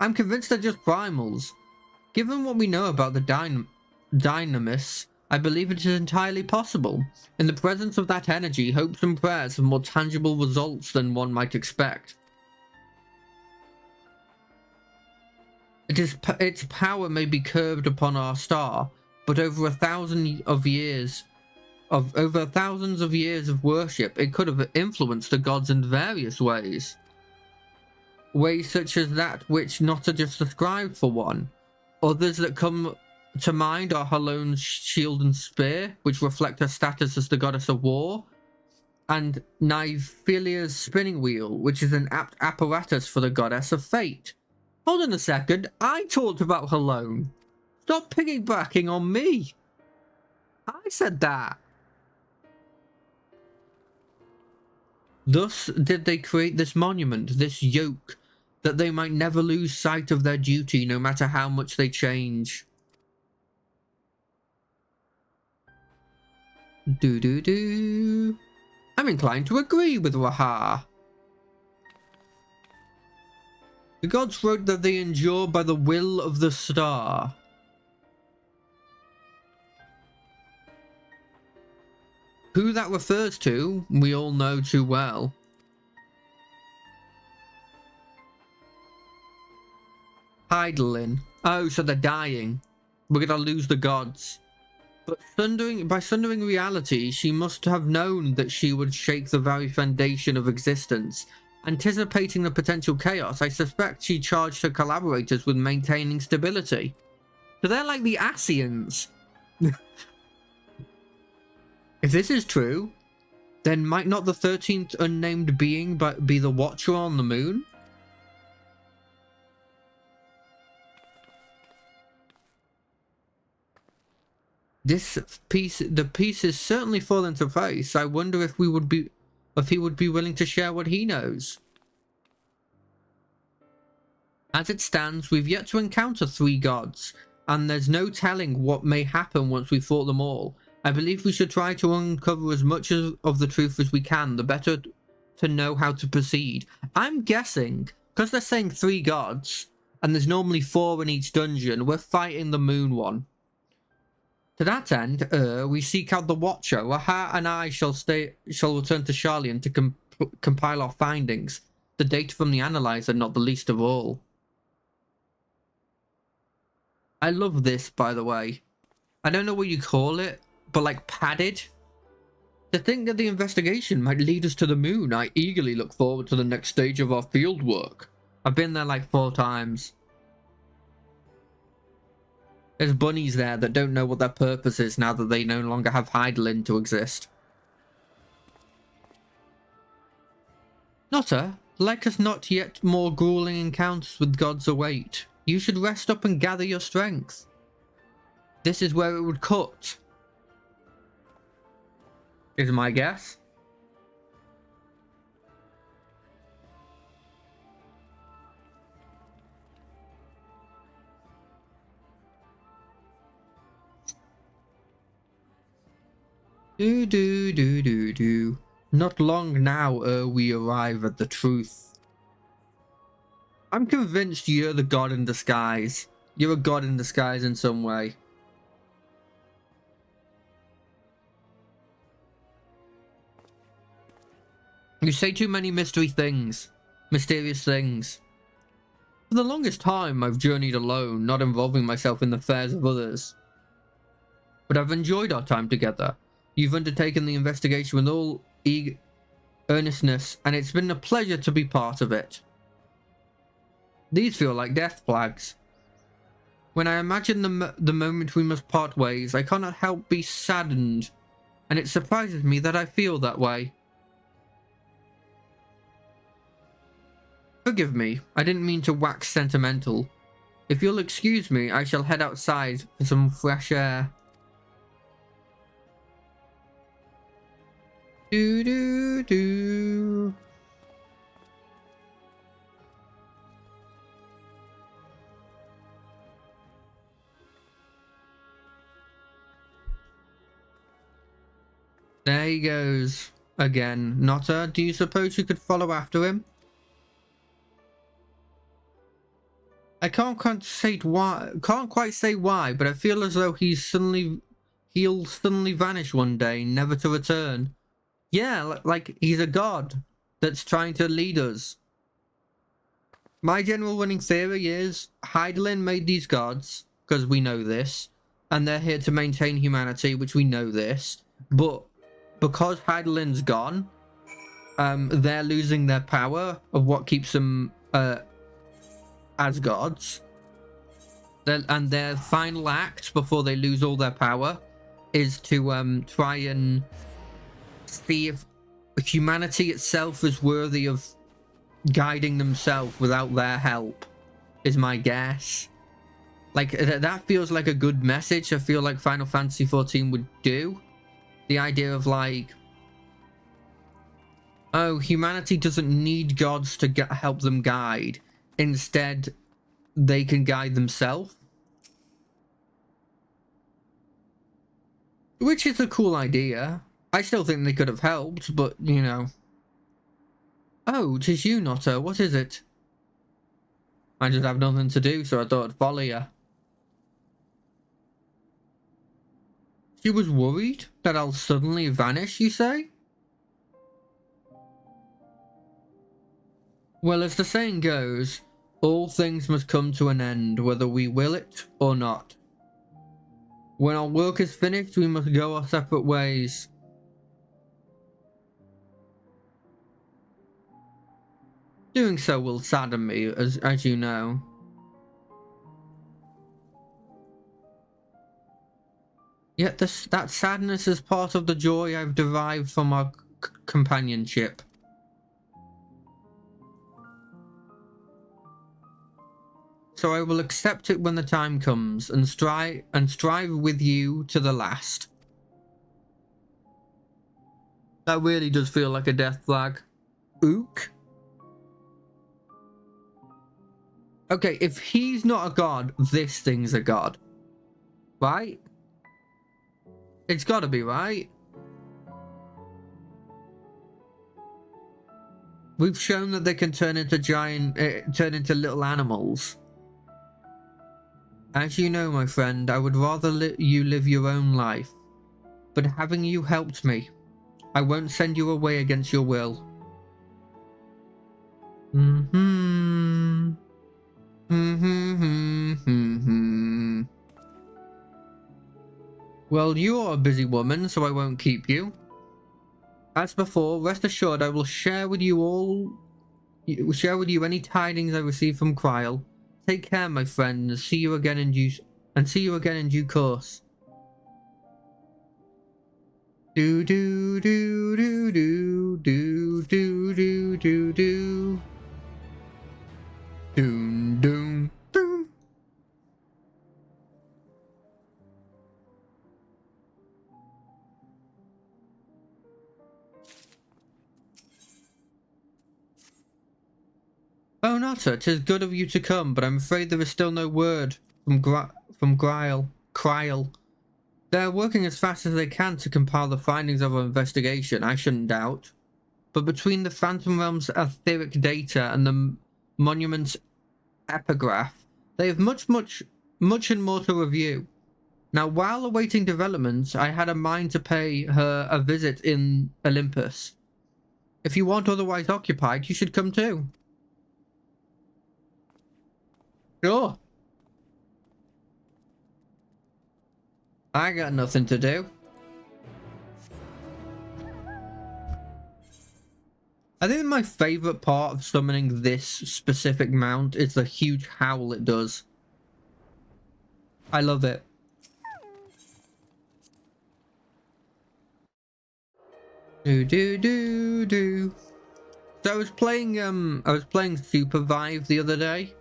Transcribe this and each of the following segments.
I'm convinced they're just primals. Given what we know about the dynamists, I believe it is entirely possible. In the presence of that energy, hopes and prayers have more tangible results than one might expect. Its power may be curbed upon our star, but over thousands of years of worship, it could have influenced the gods in various ways. Ways such as that which not are just described for one. Others that come to mind are Halone's shield and spear, which reflect her status as the goddess of war, and Nyphilia's spinning wheel, which is an apt apparatus for the goddess of fate. Hold on a second, I talked about Halone. Stop piggybacking on me. I said that. Thus did they create this monument, this yoke, that they might never lose sight of their duty no matter how much they change. Do. I'm inclined to agree with Raha. The gods wrote that they endure by the will of the star. Who that refers to, we all know too well. Heidelin. Oh, so they're dying. We're gonna lose the gods. But by sundering reality, she must have known that she would shake the very foundation of existence. Anticipating the potential chaos, I suspect she charged her collaborators with maintaining stability. So they're like the Asians. If this is true, then might not the 13th unnamed being be the Watcher on the moon? The pieces certainly fall into place. I wonder if he would be willing to share what he knows. As it stands, we've yet to encounter 3 gods, and there's no telling what may happen once we fought them all. I believe we should try to uncover as much of the truth as we can, the better to know how to proceed. I'm guessing, because they're saying 3 gods, and there's normally 4 in each dungeon, we're fighting the moon one. To that end, we seek out the Watcher. Raha and I shall return to Sharlayan to compile our findings. The data from the analyzer not the least of all. I love this, by the way. I don't know what you call it, but like padded. To think that the investigation might lead us to the moon, I eagerly look forward to the next stage of our field work. I've been there like 4 times. There's bunnies there that don't know what their purpose is now that they no longer have Heidelin to exist. Notta, like us not yet more grueling encounters with gods await. You should rest up and gather your strength. This is where it would cut, is my guess. Do. Not long now ere we arrive at the truth. I'm convinced you're the god in disguise. You're a god in disguise in some way. You say too many mysterious things. For the longest time, I've journeyed alone, not involving myself in the affairs of others. But I've enjoyed our time together. You've undertaken the investigation with all earnestness, and it's been a pleasure to be part of it. These feel like death flags. When I imagine the moment we must part ways, I cannot help be saddened, and it surprises me that I feel that way. Forgive me, I didn't mean to wax sentimental. If you'll excuse me, I shall head outside for some fresh air. Do. There he goes again. Notta, do you suppose you could follow after him? I can't quite say why. Can't quite say why, but I feel as though he'll suddenly vanish one day, never to return. Yeah, like he's a god that's trying to lead us. My general running theory is Heidelin made these gods, because we know this, and they're here to maintain humanity, which we know this. But because Heidelin's gone, they're losing their power of what keeps them as gods. And their final act before they lose all their power is to try and see if humanity itself is worthy of guiding themselves without their help, is my guess. Like, that feels like a good message. I feel like Final Fantasy XIV would do. The idea of like, oh, humanity doesn't need gods to help them guide. Instead, they can guide themselves. Which is a cool idea. I still think they could have helped, but, you know. Oh, 'tis you, Notto. What is it? I just have nothing to do, so I thought I'd follow you. She was worried that I'll suddenly vanish, you say? Well, as the saying goes, all things must come to an end, whether we will it or not. When our work is finished, we must go our separate ways. Doing so will sadden me, as you know. Yet that sadness is part of the joy I've derived from our companionship. So I will accept it when the time comes, and strive with you to the last. That really does feel like a death flag. Ook? Okay, if he's not a god, this thing's a god. Right? It's gotta be, right? We've shown that they can turn into turn into little animals. As you know, my friend, I would rather you live your own life. But having you helped me, I won't send you away against your will. Well, you're a busy woman, so I won't keep you. As before, rest assured I will share with you any tidings I receive from Kryl. Take care, my friend, and see you again in due course. Do do do do do do do do do do. Doom doom doom. Oh, Notta, 'tis good of you to come, but I'm afraid there is still no word from Kryl. They're working as fast as they can to compile the findings of our investigation, I shouldn't doubt. But between the Phantom Realm's etheric data and the Monument's epigraph, they have much and more to review. Now, while awaiting developments, I had a mind to pay her a visit in Olympus. If you aren't otherwise occupied, you should come too. Sure. I got nothing to do. I think my favourite part of summoning this specific mount is the huge howl it does. I love it. Do do do do. So I was playing Super Vive the other day.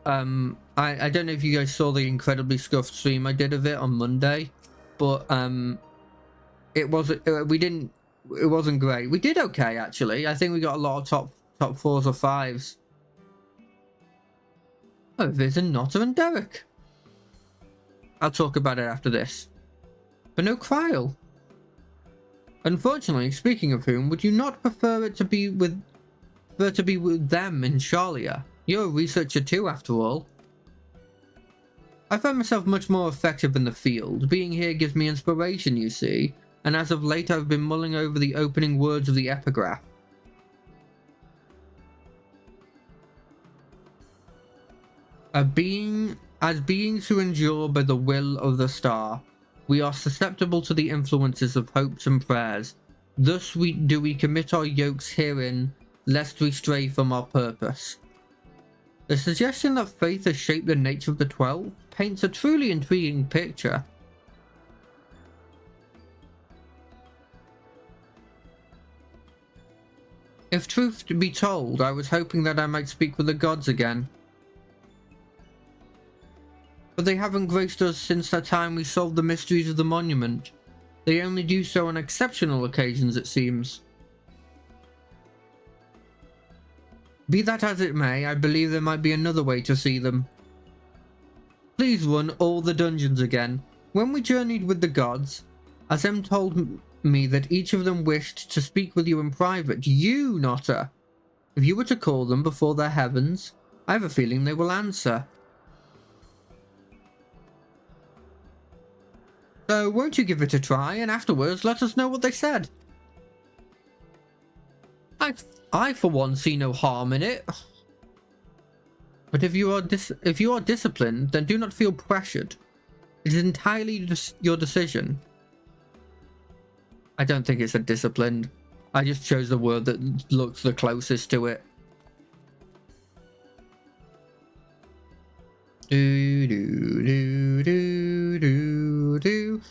I don't know if you guys saw the incredibly scuffed stream I did of it on Monday, but it wasn't great. We did okay, actually. I think we got a lot of top 4s or 5s. Oh, there's a Notta and Derek. I'll talk about it after this. But no Kryl. Unfortunately, speaking of whom, would you not prefer to be with them in Charlia? You're a researcher too, after all. I find myself much more effective in the field. Being here gives me inspiration, you see, and as of late I've been mulling over the opening words of the epigraph. As beings who endure by the will of the star, we are susceptible to the influences of hopes and prayers. Thus do we commit our yokes herein, lest we stray from our purpose. The suggestion that faith has shaped the nature of the 12 paints a truly intriguing picture. If truth to be told, I was hoping that I might speak with the gods again. But they haven't graced us since that time we solved the mysteries of the monument. They only do so on exceptional occasions, it seems. Be that as it may, I believe there might be another way to see them. Please run all the dungeons again. When we journeyed with the gods, Azem told me that each of them wished to speak with you in private. You, Notta! If you were to call them before their heavens, I have a feeling they will answer. So won't you give it a try, and afterwards let us know what they said? I for one see no harm in it. But if you are disciplined, then do not feel pressured. It is entirely your decision. I don't think it's a disciplined. I just chose the word that looks the closest to it.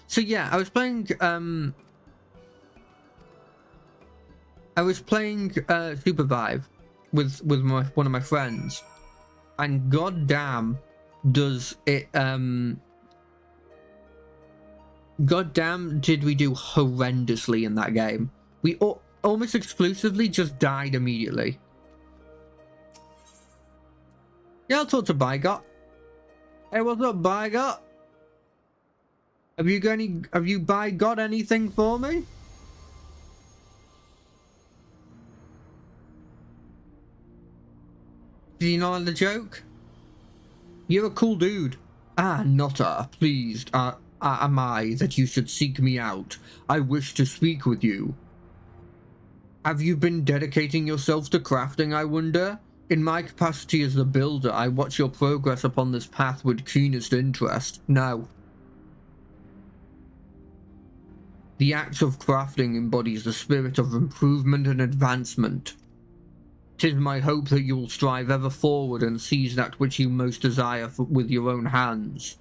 So yeah, I was playing Supervive with one of my friends, and goddamn does it goddamn did we do horrendously in that game. We almost exclusively just died immediately. Yeah, I'll talk to Bygot. Hey, what's up, Bygot? Have you got anything for me? Did you not like the joke? You're a cool dude. Ah, Notta, pleased am I that you should seek me out. I wish to speak with you. Have you been dedicating yourself to crafting, I wonder? In my capacity as the builder, I watch your progress upon this path with keenest interest. No. The act of crafting embodies the spirit of improvement and advancement. 'Tis my hope that you will strive ever forward and seize that which you most desire with your own hands.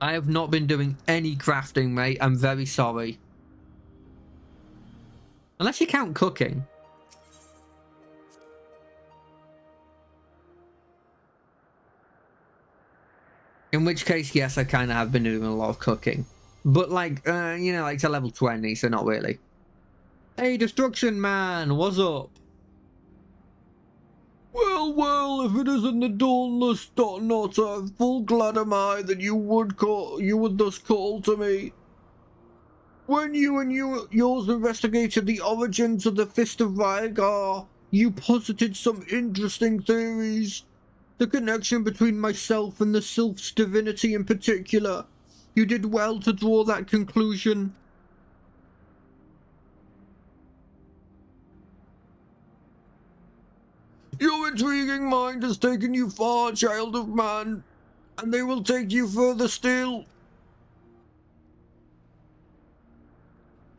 I have not been doing any crafting, mate. I'm very sorry. Unless you count cooking. In which case, yes, I kind of have been doing a lot of cooking. But like, you know, like to level 20, so not really. Hey, Destruction Man, what's up? Well, if it isn't the dawnless Notta, full glad am I that you would thus call to me. When you and yours investigated the origins of the Fist of Rygar, you posited some interesting theories. The connection between myself and the Sylph's divinity in particular. You did well to draw that conclusion. Your intriguing mind has taken you far, child of man, and they will take you further still.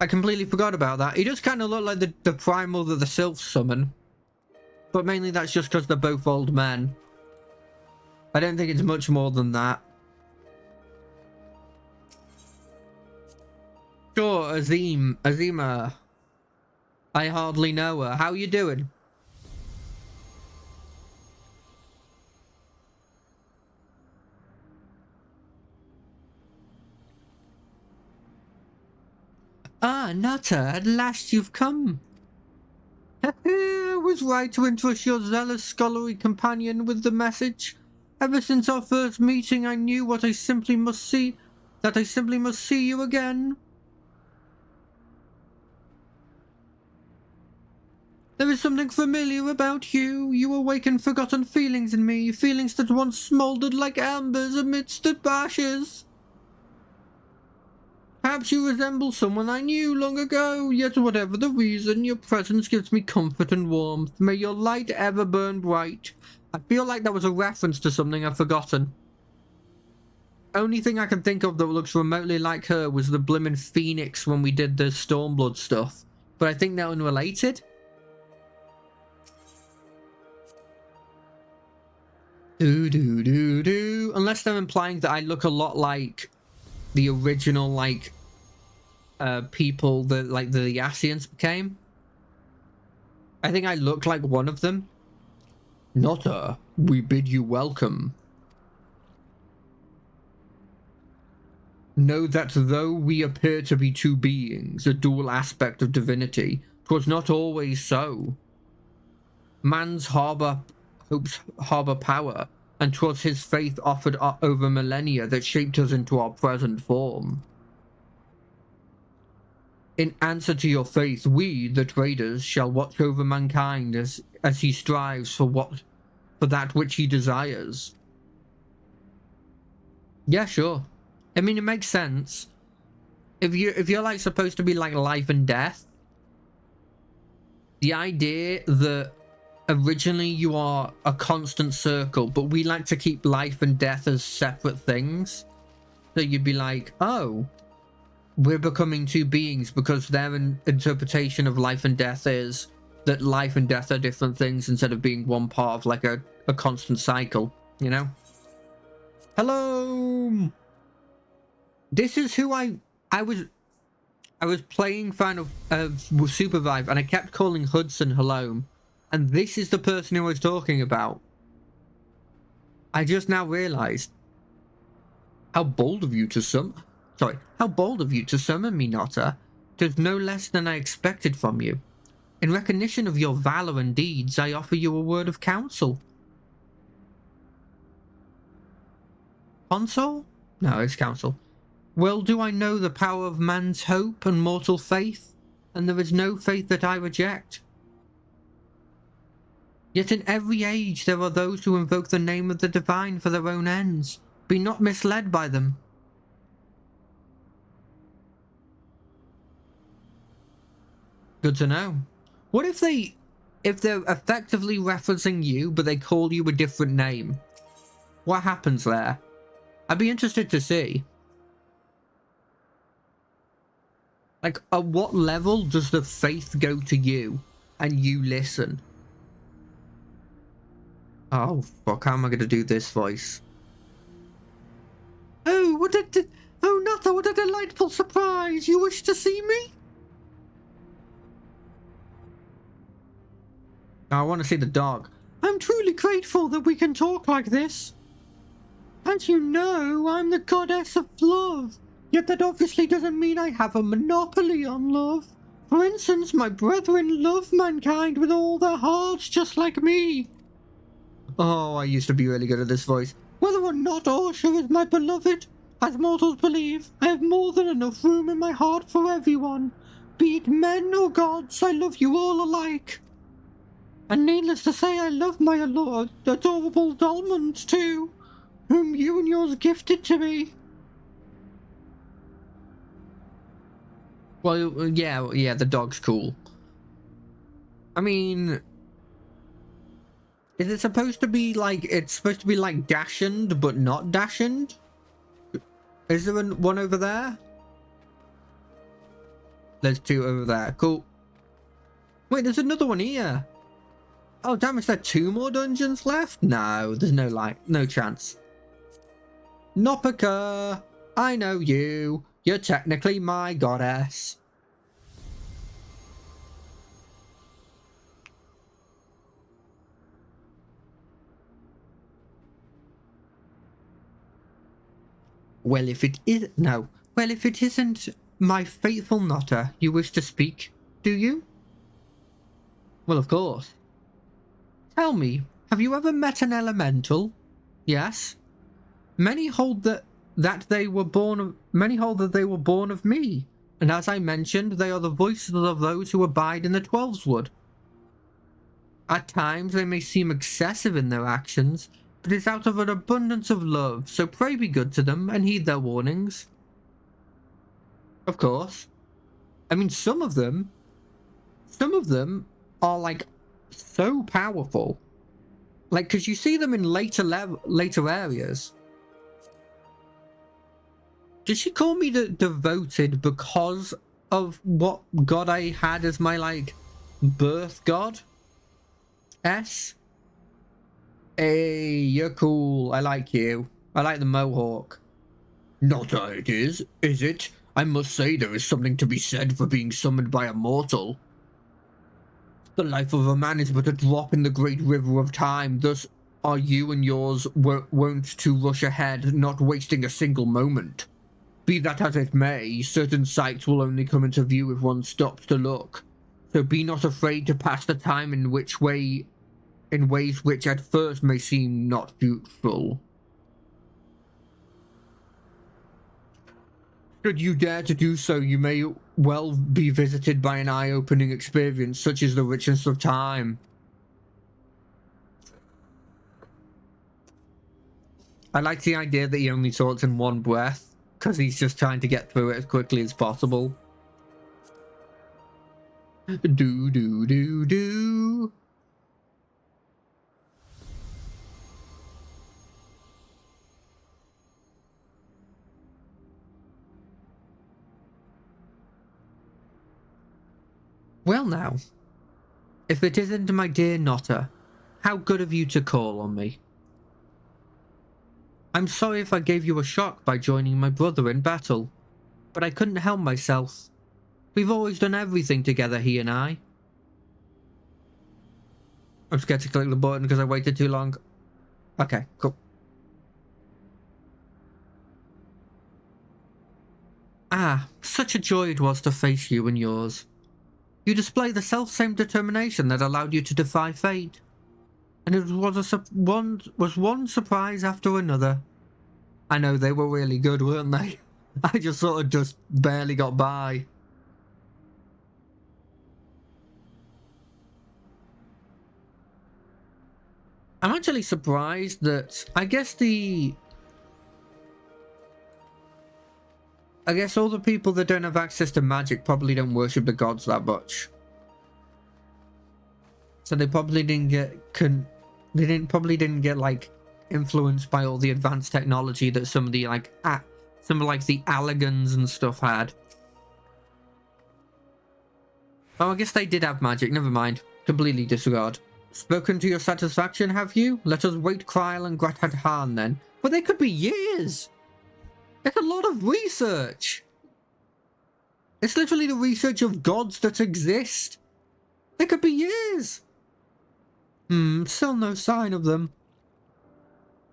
I completely forgot about that. He does kind of look like the primal that the Sylphs summon. But mainly that's just because they're both old men. I don't think it's much more than that. Sure, Azima. I hardly know her. How you doing? Ah, Nutter, at last you've come. I was right to entrust your zealous scholarly companion with the message. Ever since our first meeting, I knew that I simply must see you again. There is something familiar about you. You awaken forgotten feelings in me, feelings that once smouldered like embers amidst the ashes. Perhaps you resemble someone I knew long ago, yet whatever the reason, your presence gives me comfort and warmth. May your light ever burn bright. I feel like that was a reference to something I've forgotten. Only thing I can think of that looks remotely like her was the blimmin' Phoenix when we did the Stormblood stuff. But I think they're unrelated. Unless they're implying that I look a lot like the original, like, people that, like, the Yassians became. I think I look like one of them. Notta, we bid you welcome. Know that though we appear to be two beings, a dual aspect of divinity, 'twas not always so. Man's hopes harbour power, and 'twas his faith offered over millennia that shaped us into our present form. In answer to your faith, we, the traders, shall watch over mankind as he strives for that which he desires. Yeah, sure. I mean, it makes sense. If you're like supposed to be like life and death, the idea that originally you are a constant circle, but we like to keep life and death as separate things. So you'd be like, oh, we're becoming two beings because their interpretation of life and death is that life and death are different things instead of being one part of like a constant cycle, you know? Hello! This is who I was playing Final Supervive, and I kept calling Hudson hello, and this is the person who I was talking about. I just now realized how bold of you to summon me, Notta. 'Tis no less than I expected from you. In recognition of your valor and deeds, I offer you a word of counsel. Console? No, it's counsel. Well do I know the power of man's hope and mortal faith, and there is no faith that I reject. Yet in every age there are those who invoke the name of the divine for their own ends. Be not misled by them. Good to know. What if they're effectively referencing you, but they call you a different name? What happens there? I'd be interested to see. Like, at what level does the faith go to you and you listen? Oh, fuck, how am I going to do this voice? Oh, Notta, what a delightful surprise! You wish to see me? I want to see the dog. I'm truly grateful that we can talk like this. As you know, I'm the goddess of love. Yet that obviously doesn't mean I have a monopoly on love. For instance, my brethren love mankind with all their hearts just like me. Oh, I used to be really good at this voice. Whether or not Orsha is my beloved, as mortals believe, I have more than enough room in my heart for everyone. Be it men or gods, I love you all alike. And needless to say, I love my adorable Dolmond too, whom you and yours gifted to me. Well, yeah, the dog's cool. I mean, is it supposed to be like, it's supposed to be like Dachshund, but not Dachshund? Is there one over there? There's two over there, cool. Wait, there's another one here. Oh damn, is there two more dungeons left? No, there's no chance. Nopaka, I know you. You're technically my goddess. Well, if it isn't my faithful Notta you wish to speak, do you? Well, of course. Tell me, have you ever met an elemental? Yes. Many hold that they were born of me, and as I mentioned, they are the voices of those who abide in the Twelves Wood. At times they may seem excessive in their actions, but it's out of an abundance of love, so pray be good to them and heed their warnings. Of course. I mean, some of them are like so powerful. Like, because you see them in later areas. Did she call me devoted because of what god I had as my, like, birth god? Hey, you're cool. I like you. I like the mohawk. Not that it is it? I must say there is something to be said for being summoned by a mortal. The life of a man is but a drop in the great river of time, thus are you and yours wont to rush ahead, not wasting a single moment. Be that as it may, certain sights will only come into view if one stops to look, so be not afraid to pass the time in ways which at first may seem not fruitful. Should you dare to do so, you may well be visited by an eye-opening experience, such as the richness of time. I like the idea that he only talks in one breath, because he's just trying to get through it as quickly as possible. Do. Well now, if it isn't my dear Notta, how good of you to call on me. I'm sorry if I gave you a shock by joining my brother in battle, but I couldn't help myself. We've always done everything together, he and I. I'm scared to click the button because I waited too long. Okay, cool. Ah, such a joy it was to face you and yours. You display the self-same determination that allowed you to defy fate. And it was one surprise after another. I know, they were really good, weren't they? I just sort of just barely got by. I'm actually surprised that I guess all the people that don't have access to magic probably don't worship the gods that much. So they probably didn't get like influenced by all the advanced technology that some of the the Allegans and stuff had. Oh, I guess they did have magic. Never mind. Completely disregard. Spoken to your satisfaction, have you? Let us wait Kryl and Gratadhan then. But they could be years. It's a lot of research. It's literally the research of gods that exist. It could be years. Still no sign of them.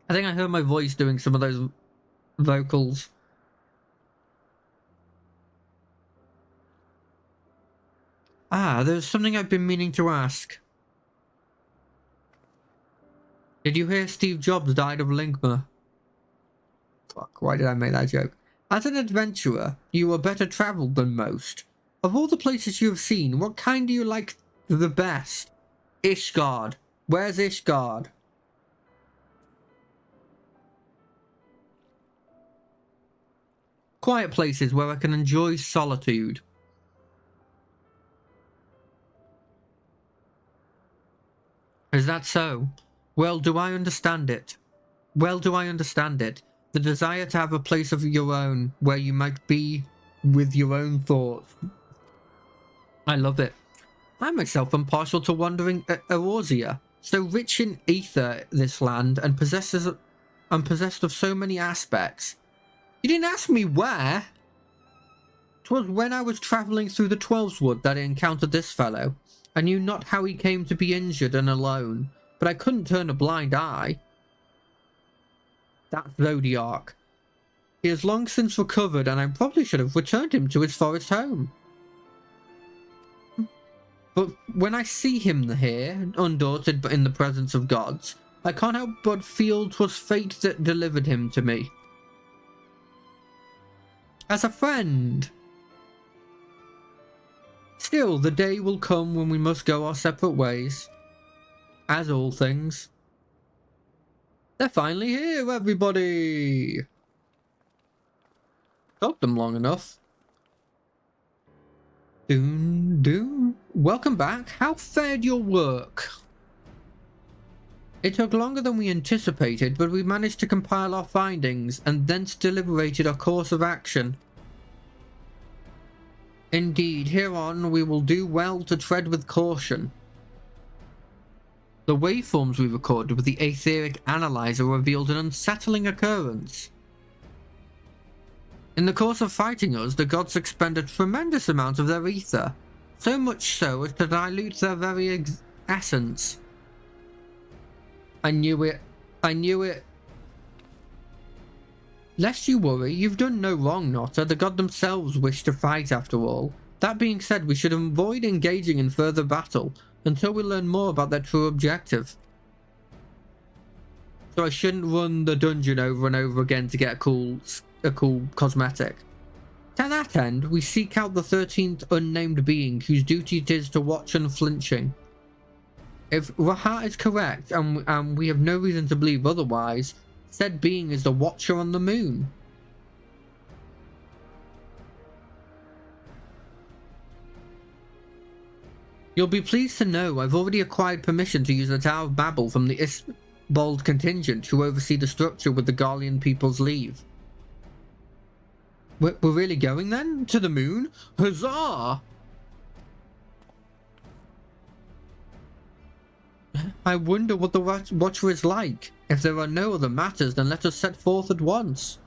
I think I heard my voice doing some of those vocals. Ah, there's something I've been meaning to ask. Did you hear Steve Jobs died of Linkma? Fuck, why did I make that joke? As an adventurer, you are better travelled than most. Of all the places you have seen, what kind do you like the best? Ishgard. Where's Ishgard? Quiet places where I can enjoy solitude. Is that so? Well, do I understand it? The desire to have a place of your own where you might be with your own thoughts. I love it. I myself am partial to wandering Eorzea, so rich in ether this land and possessed of so many aspects. You didn't ask me where. 'Twas when I was travelling through the Twelveswood that I encountered this fellow. I knew not how he came to be injured and alone, but I couldn't turn a blind eye. That's Zodiark. He has long since recovered, and I probably should have returned him to his forest home. But when I see him here, undaunted but in the presence of gods, I can't help but feel 'twas fate that delivered him to me. As a friend. Still, the day will come when we must go our separate ways. As all things. They're finally here, everybody! Took them long enough. Doon, doon. Welcome back. How fared your work? It took longer than we anticipated, but we managed to compile our findings and thence deliberated our course of action. Indeed, hereon we will do well to tread with caution. The waveforms we recorded with the etheric analyzer revealed an unsettling occurrence. In the course of fighting us, the gods expend a tremendous amount of their ether, so much so as to dilute their very essence. I knew it. I knew it. Lest you worry, you've done no wrong, Notta. The god themselves wish to fight after all. That being said, we should avoid engaging in further battle until we learn more about their true objective. So I shouldn't run the dungeon over and over again to get a cool cosmetic. To that end, we seek out the 13th unnamed being whose duty it is to watch unflinching. If Rahat is correct, and we have no reason to believe otherwise, said being is the Watcher on the Moon. You'll be pleased to know I've already acquired permission to use the Tower of Babel from the Isbald contingent who oversee the structure with the Garlean people's leave. We're really going then? To the moon? Huzzah! I wonder what the Watcher is like. If there are no other matters, then let us set forth at once.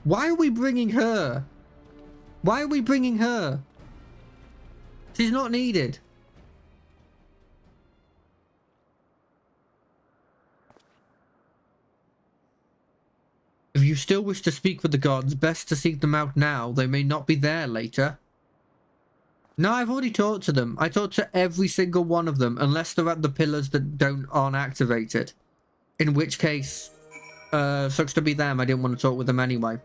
Why are we bringing her? Why are we bringing her? She's not needed. If you still wish to speak with the gods, best to seek them out now. They may not be there later. No, I've already talked to them. I talked to every single one of them, unless they're at the pillars that aren't activated. In which case, sucks to be them. I didn't want to talk with them anyway.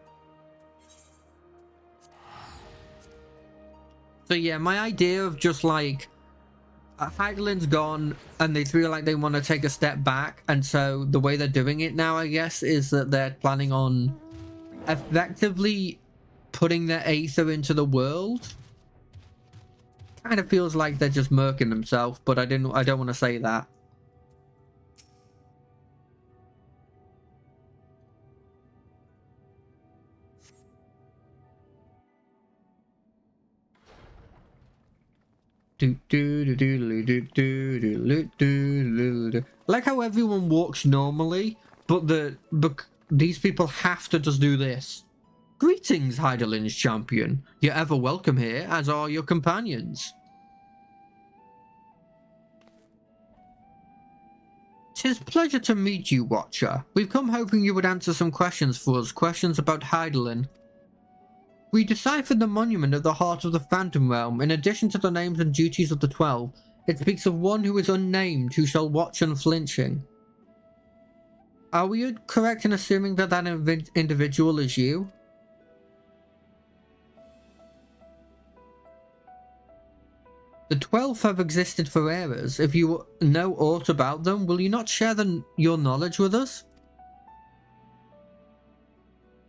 So yeah, my idea of just like Hydalin's gone and they feel like they want to take a step back, and so the way they're doing it now, I guess, is that they're planning on effectively putting their aether into the world. Kind of feels like they're just murking themselves, but I don't want to say that. Like how everyone walks normally, but these people have to just do this. Greetings, Hydalin's champion. You're ever welcome here, as are your companions. 'Tis pleasure to meet you, Watcher. We've come hoping you would answer some questions for us, questions about Hydaline. We deciphered the monument at the heart of the Phantom Realm. In addition to the names and duties of the 12, it speaks of one who is unnamed, who shall watch unflinching. Are we correct in assuming that that individual is you? The 12 have existed for eras. If you know aught about them, will you not share your knowledge with us?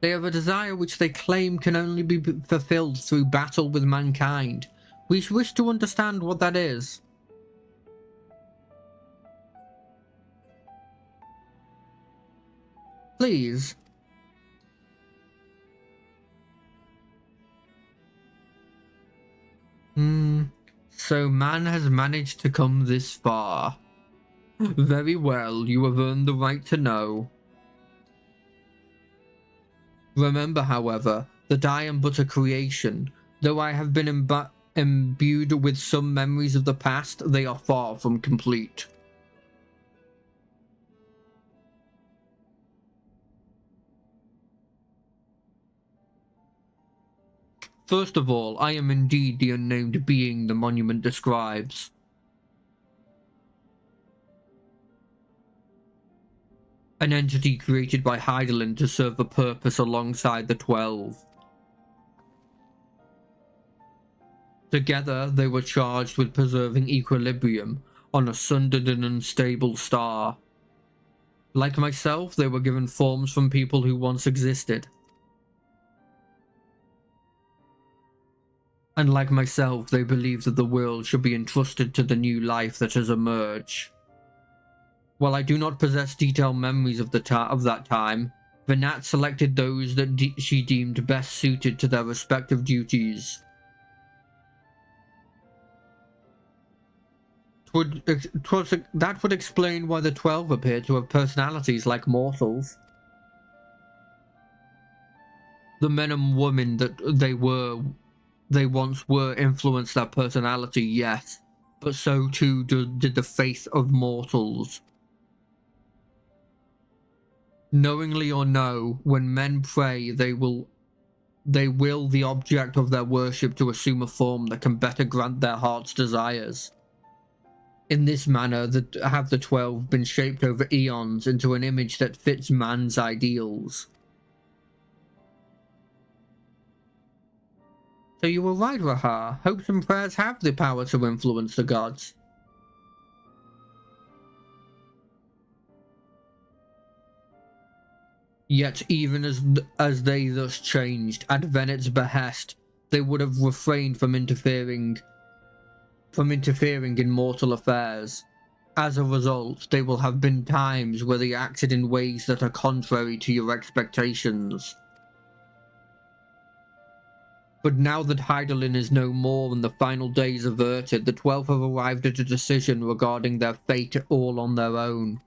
They have a desire which they claim can only be fulfilled through battle with mankind. We wish to understand what that is. Please. So man has managed to come this far. Very well, you have earned the right to know. Remember, however, that I am but a creation. Though I have been imbued with some memories of the past, they are far from complete. First of all, I am indeed the unnamed being the monument describes. An entity created by Hydaline to serve a purpose alongside the 12. Together, they were charged with preserving equilibrium, on a sundered and unstable star. Like myself, they were given forms from people who once existed. And like myself, they believe that the world should be entrusted to the new life that has emerged. While I do not possess detailed memories of that time, Vinat selected those that she deemed best suited to their respective duties. That would explain why the 12 appear to have personalities like mortals. The men and women that they once were influenced their personality, yes, but so too did the faith of mortals. Knowingly or no, when men pray, they will the object of their worship to assume a form that can better grant their heart's desires. In this manner, have the 12 been shaped over eons into an image that fits man's ideals. So you were right, Rahar. Hopes and prayers have the power to influence the gods. Yet even as they thus changed, at Venet's behest, they would have refrained from interfering in mortal affairs. As a result, there will have been times where they acted in ways that are contrary to your expectations. But now that Hydaelyn is no more and the final days averted, the 12 have arrived at a decision regarding their fate all on their own.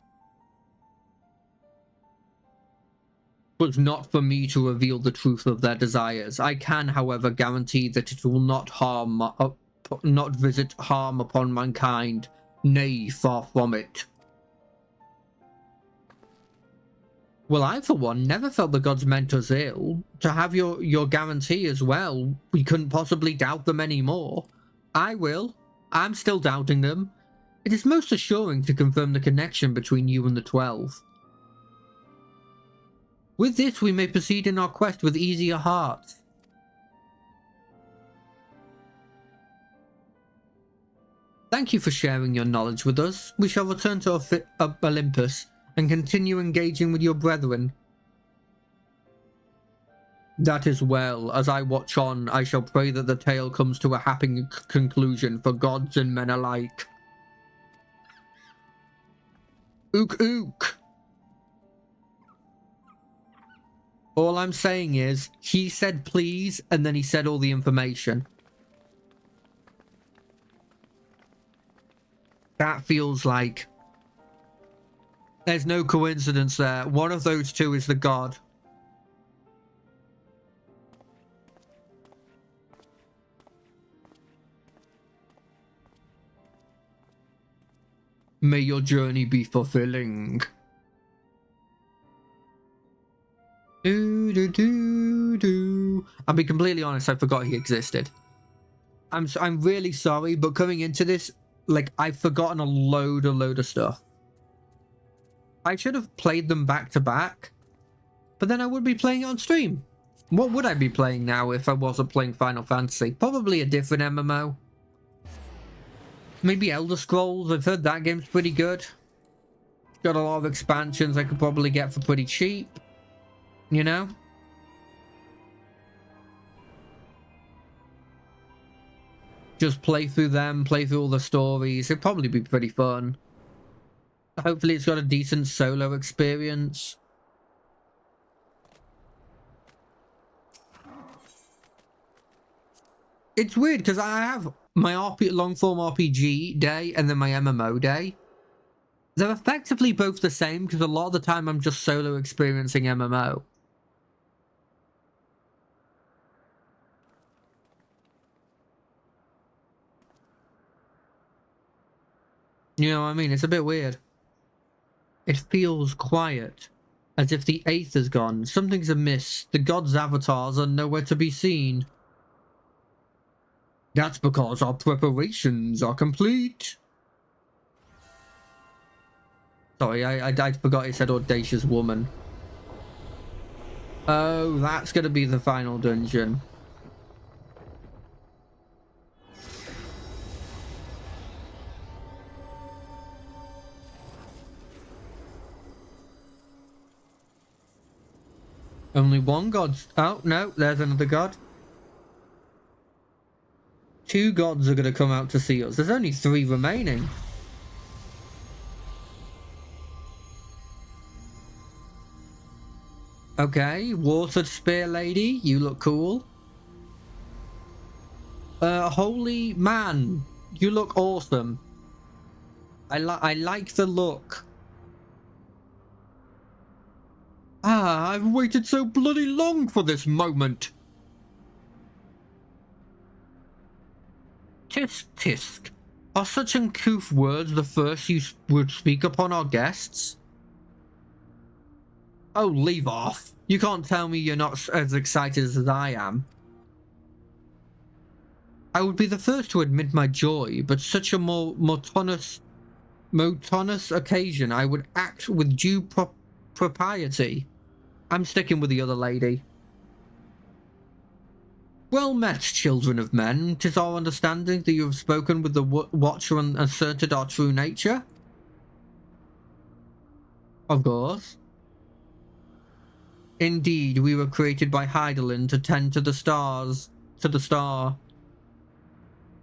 It was not for me to reveal the truth of their desires. I can, however, guarantee that it will not visit harm upon mankind. Nay, far from it. Well, I, for one, never felt the gods meant us ill. To have your guarantee as well, we couldn't possibly doubt them anymore. I will. I'm still doubting them. It is most assuring to confirm the connection between you and the 12. With this, we may proceed in our quest with easier hearts. Thank you for sharing your knowledge with us. We shall return to Olympus and continue engaging with your brethren. That is well. As I watch on, I shall pray that the tale comes to a happy conclusion for gods and men alike. Ook ook! All I'm saying is, he said please, and then he said all the information. That feels like... there's no coincidence there. One of those two is the god. May your journey be fulfilling. I'll be completely honest, I forgot he existed. I'm really sorry, but coming into this, like, I've forgotten a load of stuff. I should have played them back to back, but then I would be playing it on stream. What would I be playing now if I wasn't playing Final Fantasy? Probably a different MMO. Maybe Elder Scrolls. I've heard that game's pretty good. Got a lot of expansions I could probably get for pretty cheap. You know? Just play through them, play through all the stories. It'd probably be pretty fun. Hopefully it's got a decent solo experience. It's weird because I have my long-form RPG day and then my MMO day. They're effectively both the same because a lot of the time I'm just solo experiencing MMO. You know what I mean? It's a bit weird. It feels quiet, as if the aether's gone. Something's amiss. The gods' avatars are nowhere to be seen. That's because our preparations are complete. Sorry, I forgot it said audacious woman. Oh, that's gonna be the final dungeon. Only one god. Oh, no, there's another god. Two gods are going to come out to see us. There's only 3 remaining. Okay, water spear lady, you look cool. Holy man, you look awesome. I like the look. Ah, I've waited so bloody long for this moment. Tisk tisk. Are such uncouth words the first you would speak upon our guests? Oh, leave off. You can't tell me you're not as excited as I am. I would be the first to admit my joy, but such a monotonous occasion I would act with due propriety. I'm sticking with the other lady. Well met, children of men. 'Tis our understanding that you have spoken with the Watcher and asserted our true nature? Of course. Indeed, we were created by Heidelin to tend to the stars, to the star.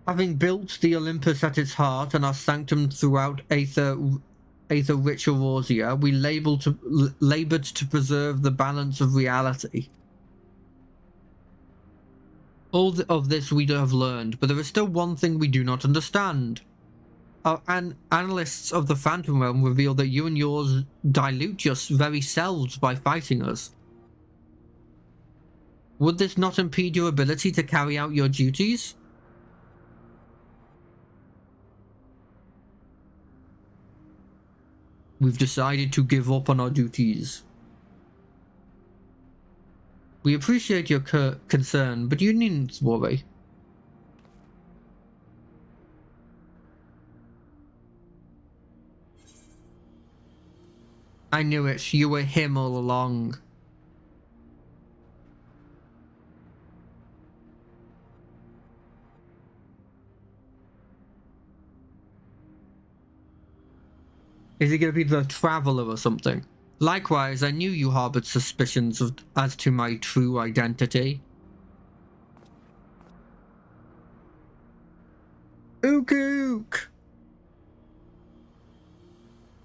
Having built the Olympus at its heart and our sanctum throughout Aether-rich Eorzea, we laboured to preserve the balance of reality. All of this we have learned, but there is still one thing we do not understand. Our analysts of the Phantom Realm reveal that you and yours dilute your very selves by fighting us. Would this not impede your ability to carry out your duties? We've decided to give up on our duties. We appreciate your concern, but you needn't worry. I knew it. You were him all along. Is he going to be the Traveler or something? Likewise, I knew you harbored suspicions as to my true identity. Ook ook!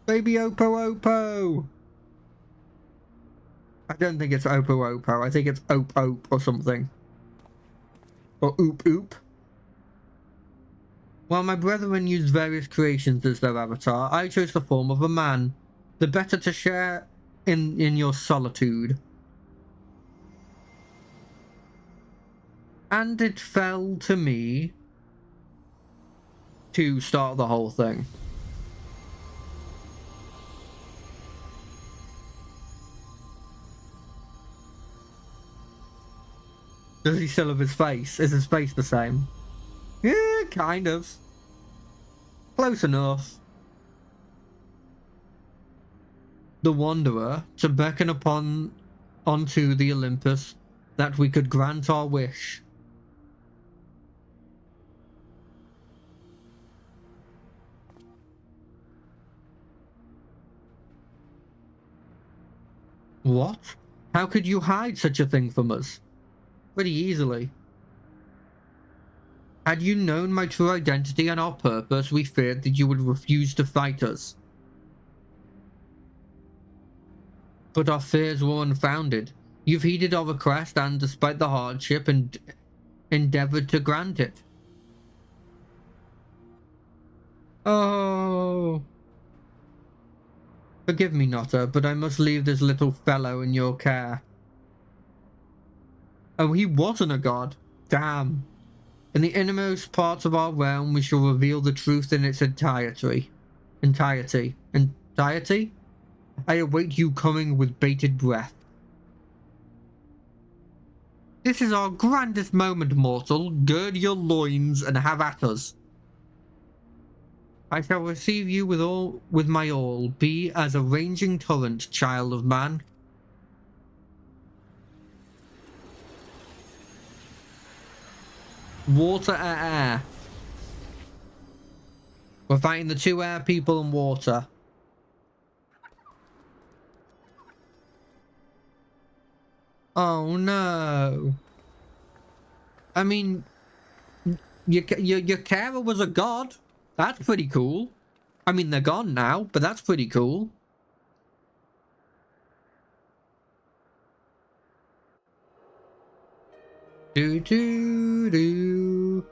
Baby Oppo Oppo! I don't think it's Oppo Oppo, I think it's Ope Ope or something. Or Oop Oop. While my brethren used various creations as their avatar, I chose the form of a man, the better to share in your solitude. And it fell to me to start the whole thing. Does he still have his face? Is his face the same? Yeah, kind of. Close enough. The Wanderer, to beckon onto the Olympus, that we could grant our wish. What? How could you hide such a thing from us? Pretty easily. Had you known my true identity and our purpose, we feared that you would refuse to fight us. But our fears were unfounded. You've heeded our request and, despite the hardship, endeavoured to grant it. Oh. Forgive me, Notta, but I must leave this little fellow in your care. Oh, he wasn't a god. Damn. In the innermost parts of our realm, we shall reveal the truth in its entirety. Entirety? I await you coming with bated breath. This is our grandest moment, mortal. Gird your loins and have at us. I shall receive you with my all. Be as a raging torrent, child of man. Water, air. We're fighting the 2 air people and water. Oh no. I mean, your carer was a god. That's pretty cool. I mean, they're gone now, but that's pretty cool. Do do do.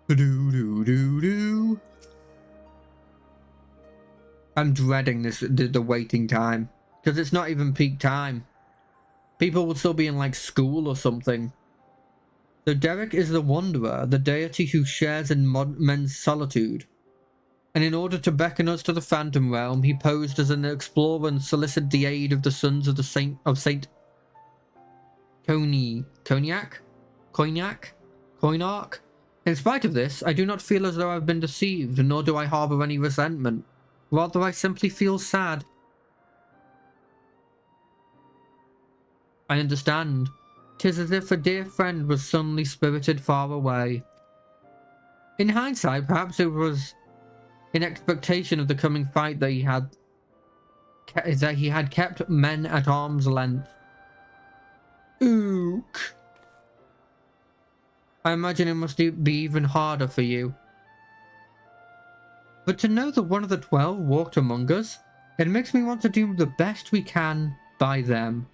Do do do do. I'm dreading this, the waiting time, because it's not even peak time. People will still be in like school or something. So Derek is the Wanderer, the deity who shares in men's solitude. And in order to beckon us to the Phantom Realm, he posed as an explorer and solicited the aid of the sons of the Saint Cognac? Coinarch? In spite of this, I do not feel as though I've been deceived, nor do I harbour any resentment. Rather, I simply feel sad. I understand. 'Tis as if a dear friend was suddenly spirited far away. In hindsight, perhaps it was in expectation of the coming fight that he had kept men at arm's length. Ook. I imagine it must be even harder for you. But to know that one of the 12 walked among us, it makes me want to do the best we can by them.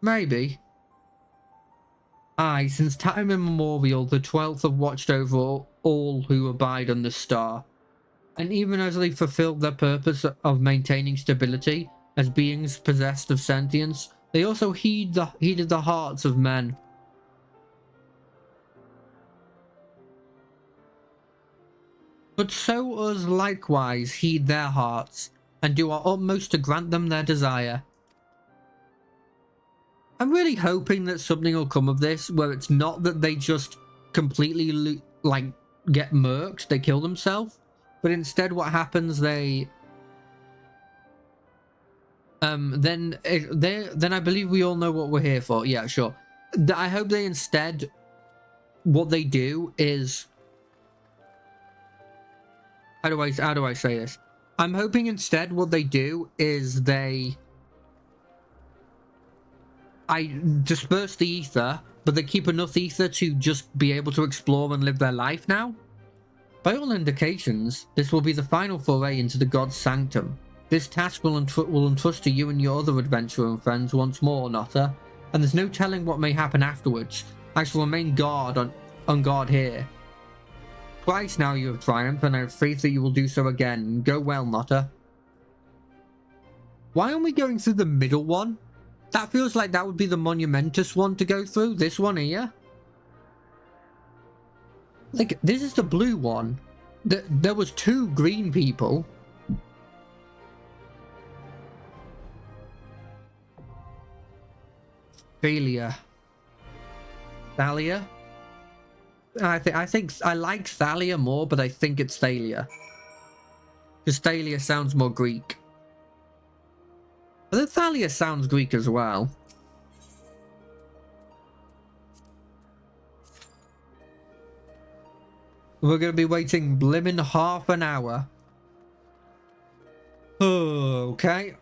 Maybe. Aye, since time immemorial, the 12th have watched over all who abide on the star. And even as they fulfilled their purpose of maintaining stability as beings possessed of sentience, they also heeded the hearts of men. But so us likewise heed their hearts, and do our utmost to grant them their desire. I'm really hoping that something will come of this, where it's not that they just completely, like, get murked, they kill themselves, but instead what happens, then I believe we all know what we're here for. Yeah, sure. I hope they instead, what they do is, how do I say this? I'm hoping instead what they do is I disperse the ether, but they keep enough ether to just be able to explore and live their life now. By all indications, this will be the final foray into the God's Sanctum. This task will entrust to you and your other adventurer friends once more, Notta, and there's no telling what may happen afterwards. I shall remain on guard here. Twice now you have triumphed, and I have faith that you will do so again. Go well, Notta. Why aren't we going through the middle one? That feels like that would be the monumentous one to go through. This one here. Like, this is the blue one. There was 2 green people. Thalia. Thalia? I think I like Thalia more, but I think it's Thalia. Because Thalia sounds more Greek. But then Thalia sounds Greek as well. We're going to be waiting blimmin' half an hour. Okay.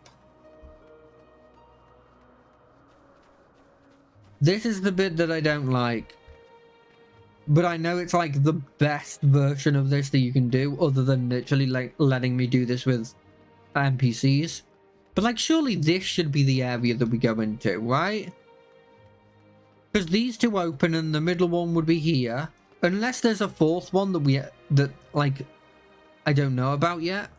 This is the bit that I don't like. But I know it's like the best version of this that you can do, other than literally like letting me do this with NPCs. But like, surely this should be the area that we go into, right? Because these 2 open and the middle one would be here. Unless there's a 4th one that like, I don't know about yet.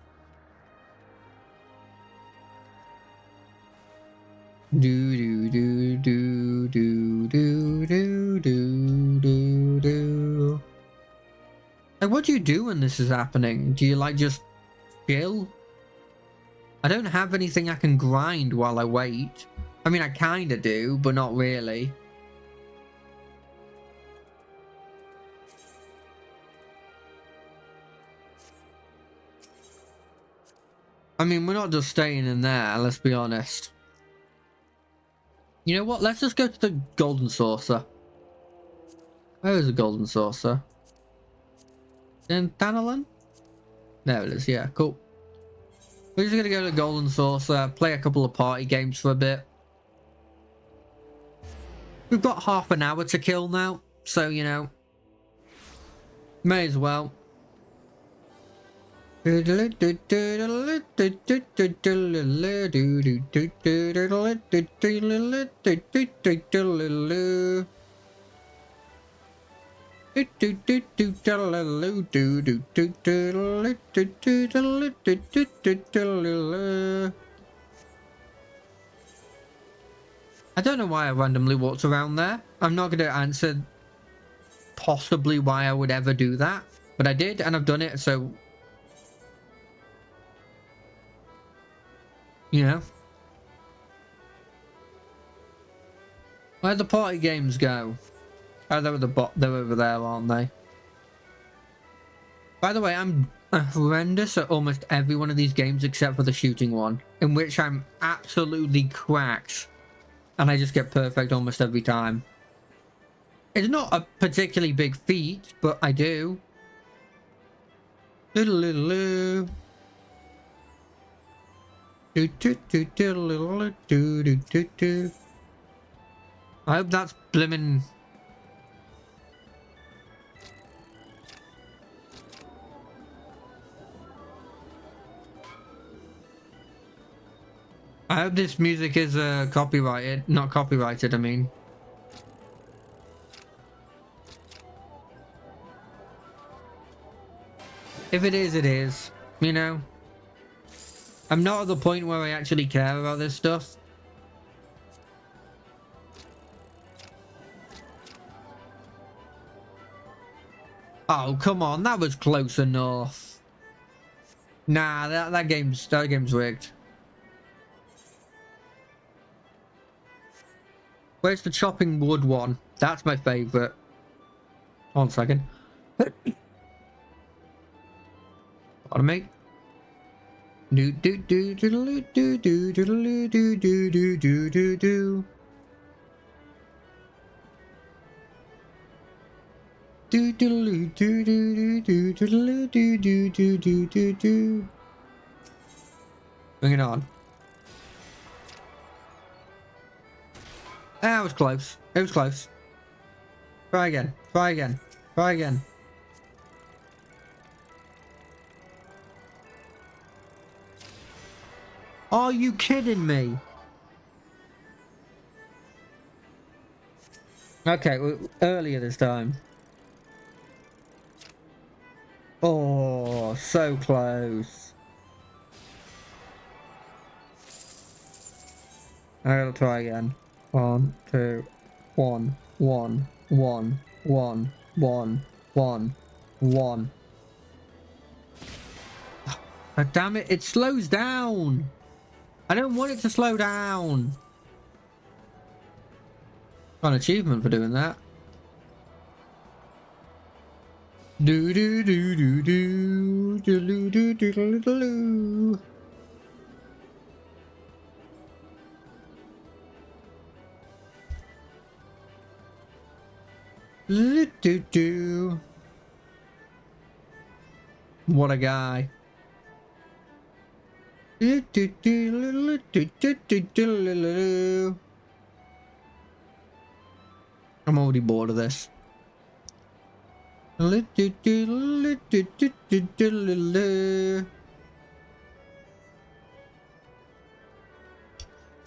Do do do do do do do do do do. Like, what do you do when this is happening? Do you like just chill? I don't have anything I can grind while I wait. I mean, I kinda do, but not really. I mean, we're not just staying in there, let's be honest. You know what? Let's just go to the golden saucer. Where is the golden saucer? In Thanalan? There it is, yeah, cool. We're just gonna go to Golden Saucer, play a couple of party games for a bit. We've got half an hour to kill now, so you know, may as well. I don't know why I randomly walked around there. I'm not going to answer possibly why I would ever do that, but I did and I've done it, so you know. Where'd the party games go? Oh, they're over there, aren't they? By the way, I'm horrendous at almost every one of these games except for the shooting one, in which I'm absolutely cracked. And I just get perfect almost every time. It's not a particularly big feat, but I do. I hope that's blimmin'. I hope this music is copyrighted. Not copyrighted, I mean. If it is, it is. You know? I'm not at the point where I actually care about this stuff. Oh, come on. That was close enough. Nah, that game's rigged. Where's the chopping wood one? That's my favourite. 1 second. Pardon me. Do do do do do do do do do do do do do do. Do do do do do do do do do do do do do. Bring it on. That was close. It was close. Try again. Try again. Try again. Are you kidding me? Okay, well, earlier this time. Oh, so close. I'll try again. 1, 2, 1, 1, 1, 1, 1, 1, 1. Oh, damn it, it slows down. I don't want it to slow down. Got an achievement for doing that. Do do do do do do do do do do. Do do. What a guy. I'm already bored of this. So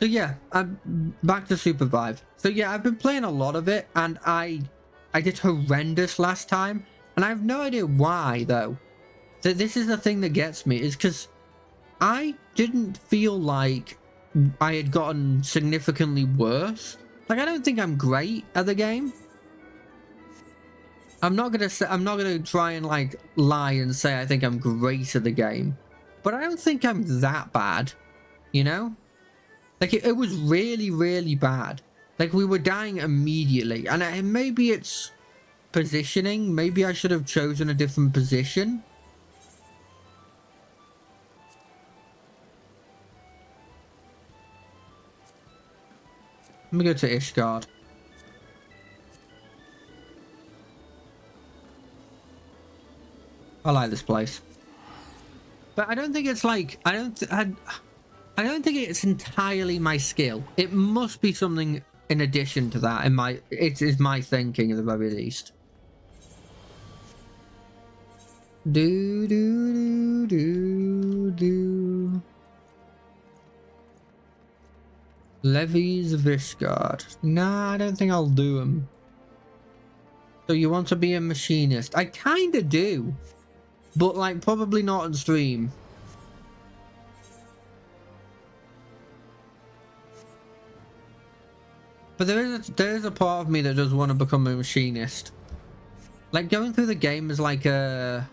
yeah, I'm back to Supervive. So yeah, I've been playing a lot of it, and I did horrendous last time, and I have no idea why though. So this is the thing that gets me, is because I didn't feel like I had gotten significantly worse. Like, I don't think I'm great at the game. I'm not gonna try and like lie and say I think I'm great at the game, but I don't think I'm that bad, you know? Like, it was really, really bad. Like, we were dying immediately, and maybe it's positioning. Maybe I should have chosen a different position. Let me go to Ishgard. I like this place. But I don't think it's like, I don't think it's entirely my skill. It must be something in addition to that. It is my thinking at the very least. Do do do do do. Levy's Vishgard. Nah, I don't think I'll do him. So you want to be a machinist? I kinda do. But like probably not on stream. But there is a part of me that does want to become a machinist. Like going through the game is like a...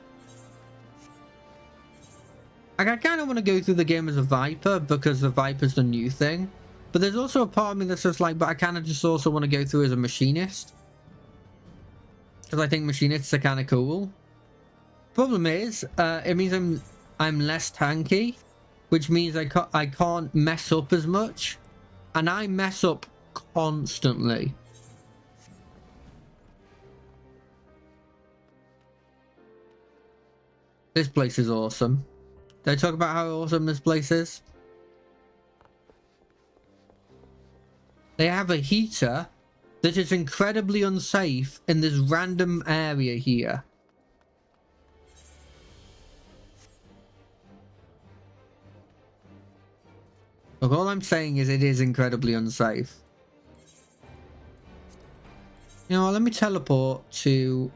Like I kind of want to go through the game as a Viper because the Viper's the new thing. But there's also a part of me that's just like, but I kind of just also want to go through as a machinist. Because I think machinists are kind of cool. Problem is, it means I'm less tanky, which means I can't mess up as much. And I mess up constantly. This place is awesome. Did I talk about how awesome this place is? They have a heater that is incredibly unsafe in this random area here. Look, all I'm saying is it is incredibly unsafe. You know what, let me teleport to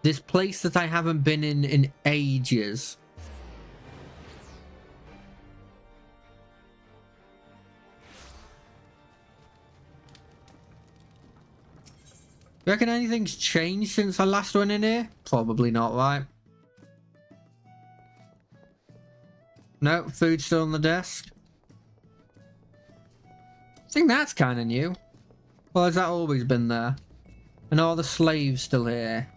this place that I haven't been in ages. You reckon anything's changed since I last went in here? Probably not, right? No, food's still on the desk. I think that's kind of new. Well, has that always been there? And are the slaves still here?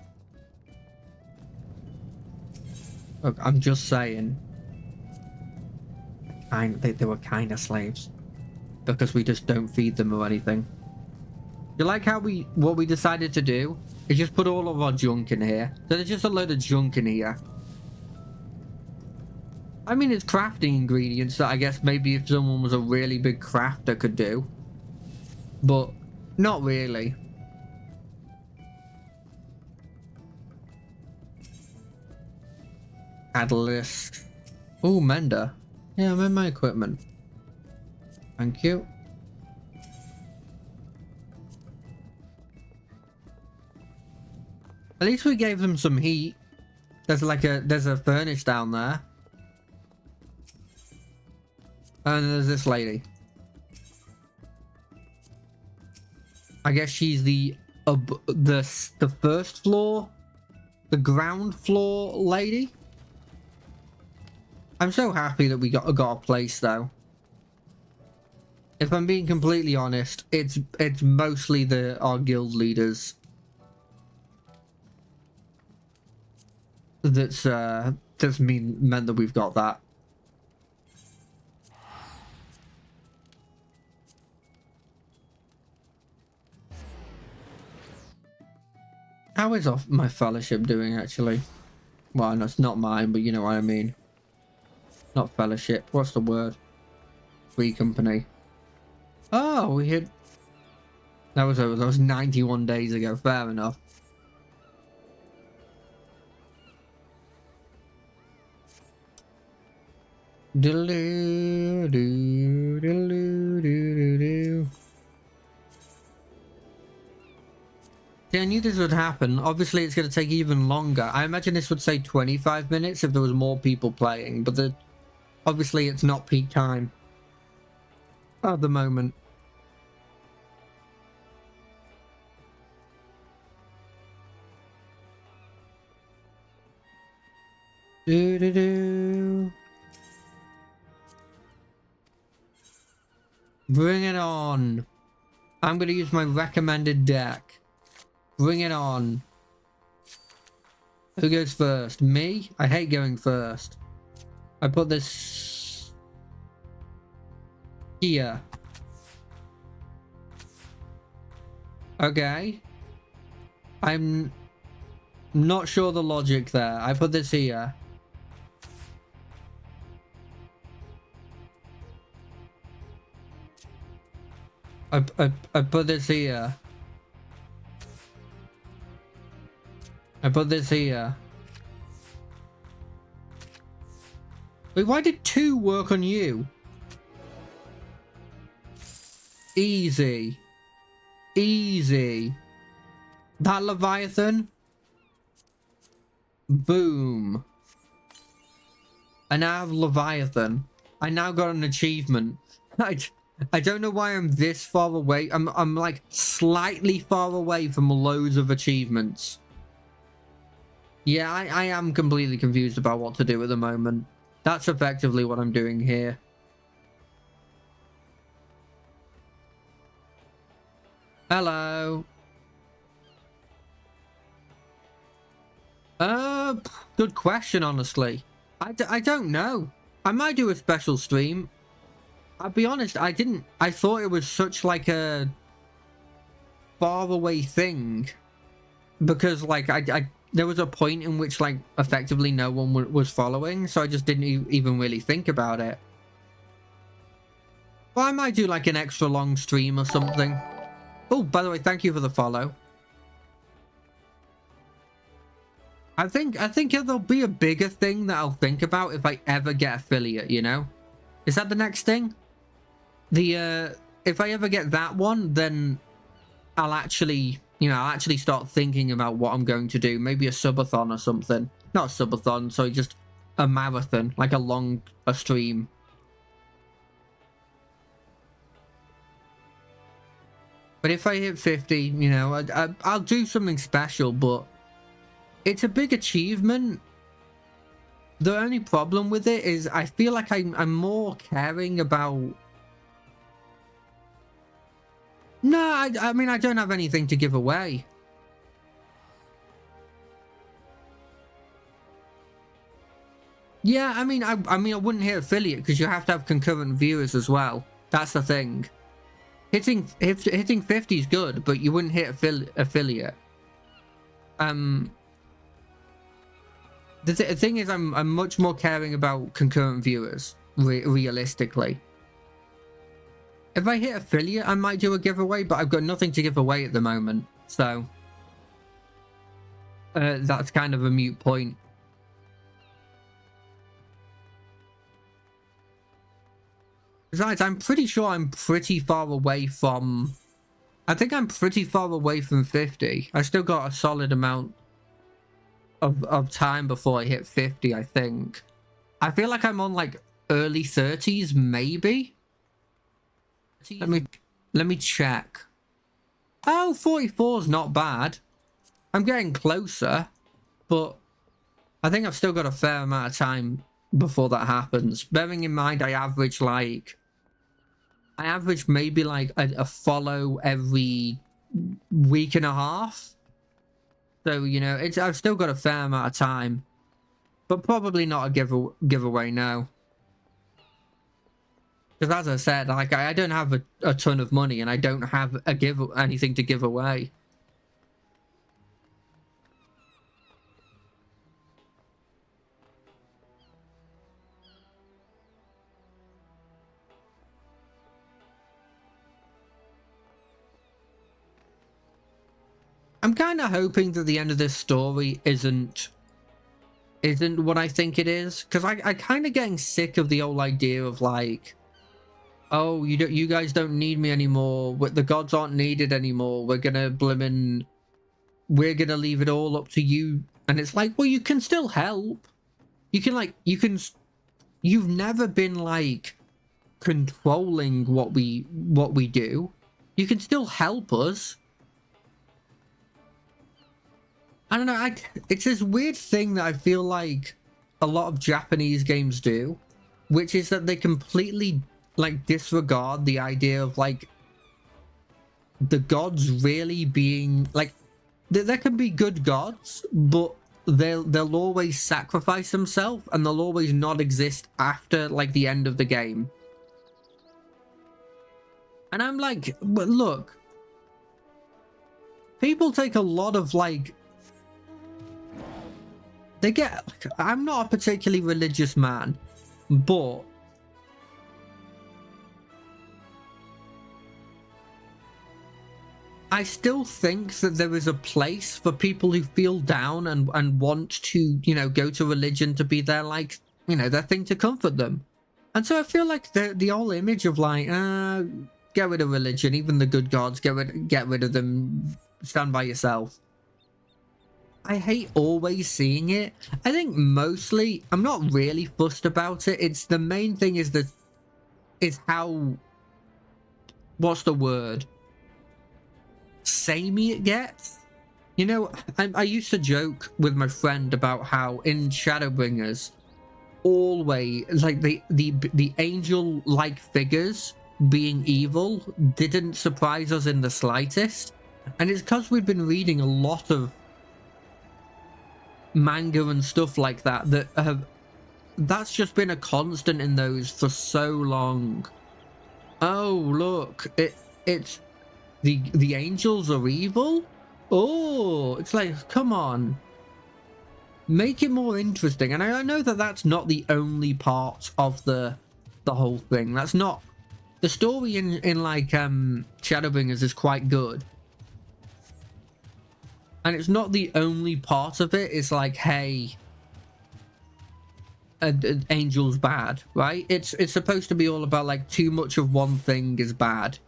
Look, I'm just saying. They were kind of slaves. Because we just don't feed them or anything. You like how what we decided to do is just put all of our junk in here. So there's just a load of junk in here. I mean, it's crafting ingredients that I guess maybe if someone was a really big crafter could do. But not really. Catalyst. Oh, mender. Yeah, I'm in my equipment. Thank you. At least we gave them some heat. There's a furnace down there. And there's this lady. I guess she's the first floor, the ground floor lady. I'm so happy that we got a place though. If I'm being completely honest, it's mostly our guild leaders that's meant that we've got that. How is my fellowship doing actually? Well, no, it's not mine, but you know what I mean. Not fellowship. What's the word? Free company. Oh, we hit. That was 91 days ago. Fair enough. Diddle-doo, doo, diddle-doo, doo, doo, doo. See, I knew this would happen. Obviously, it's going to take even longer. I imagine this would say 25 minutes if there was more people playing, but obviously it's not peak time at the moment. Do-do-do. Bring it on. I'm going to use my recommended deck. Bring it on. Who goes first? Me? I hate going first. I put this here. Okay. I'm not sure the logic there. I put this here. I put this here. I put this here. Wait, why did 2 work on you? Easy. Easy. That Leviathan? Boom. I now have Leviathan. I now got an achievement. I don't know why I'm this far away. I'm like slightly far away from loads of achievements. Yeah, I am completely confused about what to do at the moment. That's effectively what I'm doing here. Hello. Good question, honestly. I don't know. I might do a special stream. I'll be honest, I thought it was such like a far away thing. Because like, there was a point in which like effectively no one was following. So I just didn't even really think about it. Well, I might do like an extra long stream or something. Oh, by the way, thank you for the follow. I think there'll be a bigger thing that I'll think about if I ever get affiliate, you know? Is that the next thing? If I ever get that one, then I'll actually, you know, I'll actually start thinking about what I'm going to do. Maybe a subathon or something. Not a subathon, sorry, just a marathon, like a stream. But if I hit 50, you know, I'll do something special, but it's a big achievement. The only problem with it is I feel like I'm more caring about... No, I mean, I don't have anything to give away. Yeah, I mean, I wouldn't hit affiliate because you have to have concurrent viewers as well. That's the thing. Hitting 50 is good, but you wouldn't hit affiliate. The thing is, I'm much more caring about concurrent viewers, realistically. If I hit affiliate, I might do a giveaway, but I've got nothing to give away at the moment, so that's kind of a moot point. Besides, I'm pretty sure I'm pretty far away from... I think I'm pretty far away from 50. I still got a solid amount of time before I hit 50, I think. I feel like I'm on like early 30s, maybe? Let me check. Oh, 44 is not bad. I'm getting closer, but I think I've still got a fair amount of time before that happens. Bearing in mind, I average maybe like a follow every week and a half. So, you know, I've still got a fair amount of time, but probably not a giveaway now. Because as I said, like I don't have a ton of money and I don't have anything to give away. I'm kind of hoping that the end of this story isn't what I think it is, because I kind of getting sick of the old idea of like, oh, you guys don't need me anymore. The gods aren't needed anymore. We're gonna leave it all up to you. And it's like, well, you can still help. You've never been like controlling what we do. You can still help us. I don't know, it's this weird thing that I feel like a lot of Japanese games do, which is that they completely like disregard the idea of like the gods really being like, there can be good gods, but they'll always sacrifice themselves and they'll always not exist after like the end of the game. And I'm like, but look, people take a lot of like, I'm not a particularly religious man, but I still think that there is a place for people who feel down and want to, you know, go to religion to be their, like, you know, their thing to comfort them. And so I feel like the whole image of like, get rid of religion, even the good gods, get rid of them, stand by yourself. I hate always seeing it. I think mostly I'm not really fussed about it. It's the main thing is how, what's the word? Samey it gets. You know, I used to joke with my friend about how in Shadowbringers, always like the angel-like figures being evil didn't surprise us in the slightest, and it's because we've been reading a lot of manga and stuff like that that's just been a constant in those for so long. Oh look, it's the angels are evil. Oh, it's like, come on, make it more interesting. And I know that that's not the only part of the whole thing. That's not the story in like Shadowbringers is quite good, and it's not the only part of it. It's like, hey, angel's bad, right? It's supposed to be all about like too much of one thing is bad,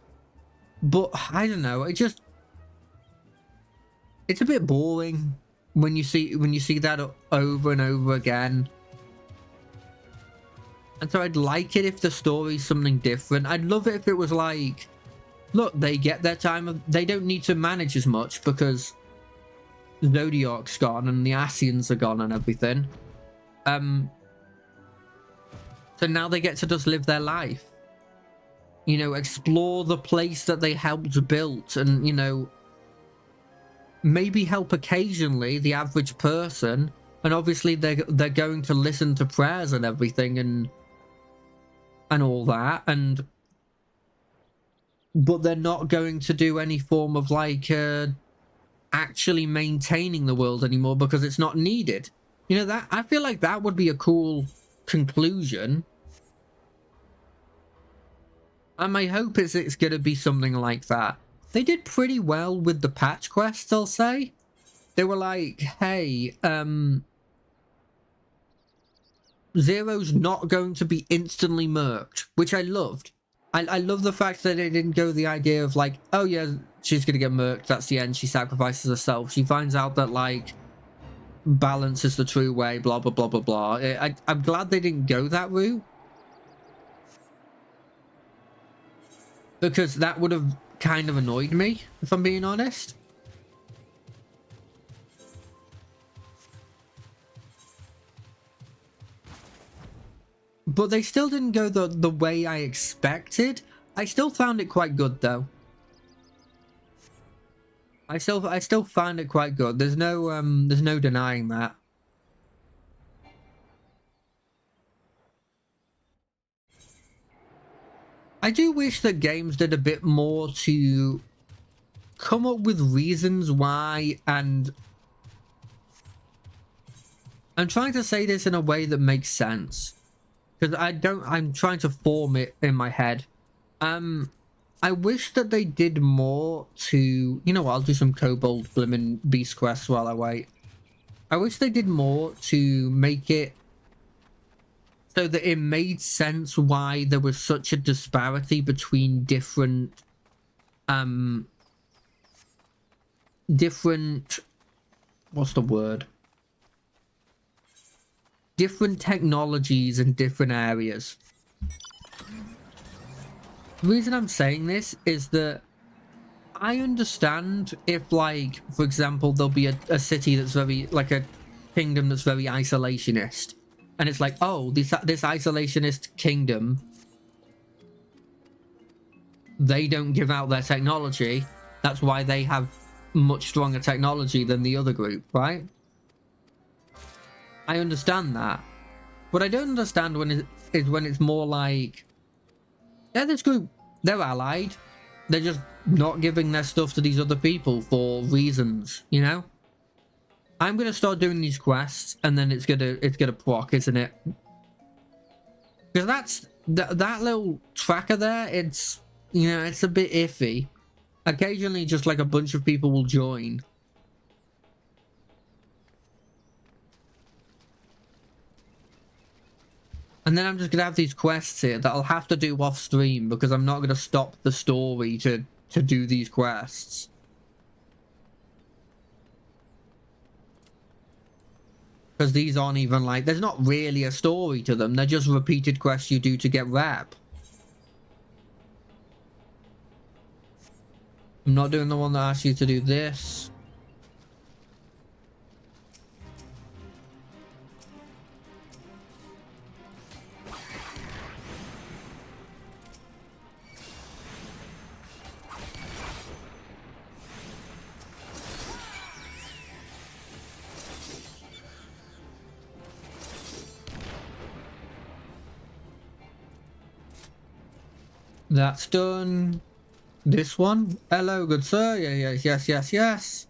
but I don't know, it's a bit boring when you see that over and over again. And so I'd like it if the story's something different. I'd love it if it was like, look, they get their time, they don't need to manage as much because Zodiac's gone and the Asians are gone and everything. So now they get to just live their life, you know, explore the place that they helped build, and, you know, maybe help occasionally the average person. And obviously they're going to listen to prayers and everything and all that, but they're not going to do any form of like actually maintaining the world anymore because it's not needed. You know, that I feel like that would be a cool conclusion. And my hope is it's going to be something like that. They did pretty well with the patch quests, I'll say. They were like, hey, Zero's not going to be instantly murked, which I loved. I love the fact that they didn't go the idea of like, oh yeah, she's going to get murked, that's the end, she sacrifices herself. She finds out that like, balance is the true way, blah, blah, blah, blah, blah. I'm glad they didn't go that route, because that would have kind of annoyed me, if I'm being honest. But they still didn't go the way I expected. I still found it quite good though. I still find it quite good. There's no denying that. I do wish that games did a bit more to come up with reasons why, and I'm trying to say this in a way that makes sense, because I'm trying to form it in my head. I wish that they did more to, you know what, I'll do some Kobold Blimmin' Beast quests while I wait. I wish they did more to make it so that it made sense why there was such a disparity between different, what's the word? Different technologies in different areas. The reason I'm saying this is that I understand if, like, for example, there'll be a city that's very, like a kingdom that's very isolationist. And it's like, oh, this isolationist kingdom, they don't give out their technology. That's why they have much stronger technology than the other group, right? I understand that. What I don't understand when it's more like, yeah, this group, they're allied. They're just not giving their stuff to these other people for reasons, you know? I'm gonna start doing these quests, and then it's gonna proc, isn't it? Because that little tracker there, it's, you know, it's a bit iffy. Occasionally, just like a bunch of people will join. And then I'm just gonna have these quests here that I'll have to do off stream because I'm not gonna stop the story to do these quests. Because these aren't even like, there's not really a story to them. They're just repeated quests you do to get rep. I'm not doing the one that asks you to do this. That's done. This one. Hello, good sir. Yeah, yes.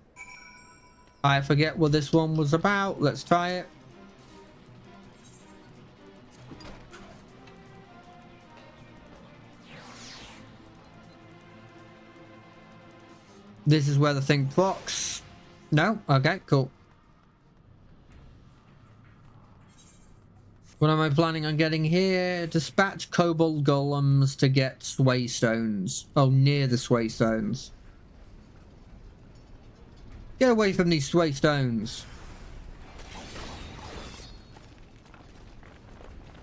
I forget what this one was about. Let's try it. This is where the thing procs. No? Okay, cool. What am I planning on getting here? Dispatch kobold golems to get sway stones. Oh, near the sway stones. Get away from these sway stones.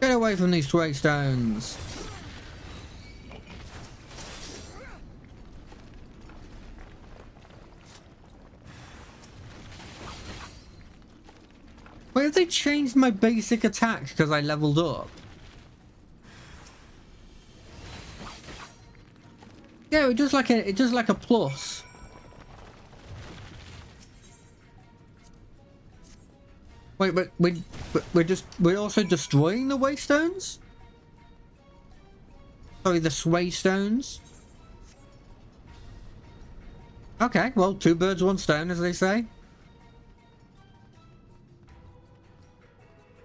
Get away from these sway stones. Why have they changed my basic attack because I leveled up? Yeah, it does like a plus. Wait, but we're also destroying the waystones? Sorry, the sway stones. Okay, well, two birds, one stone, as they say.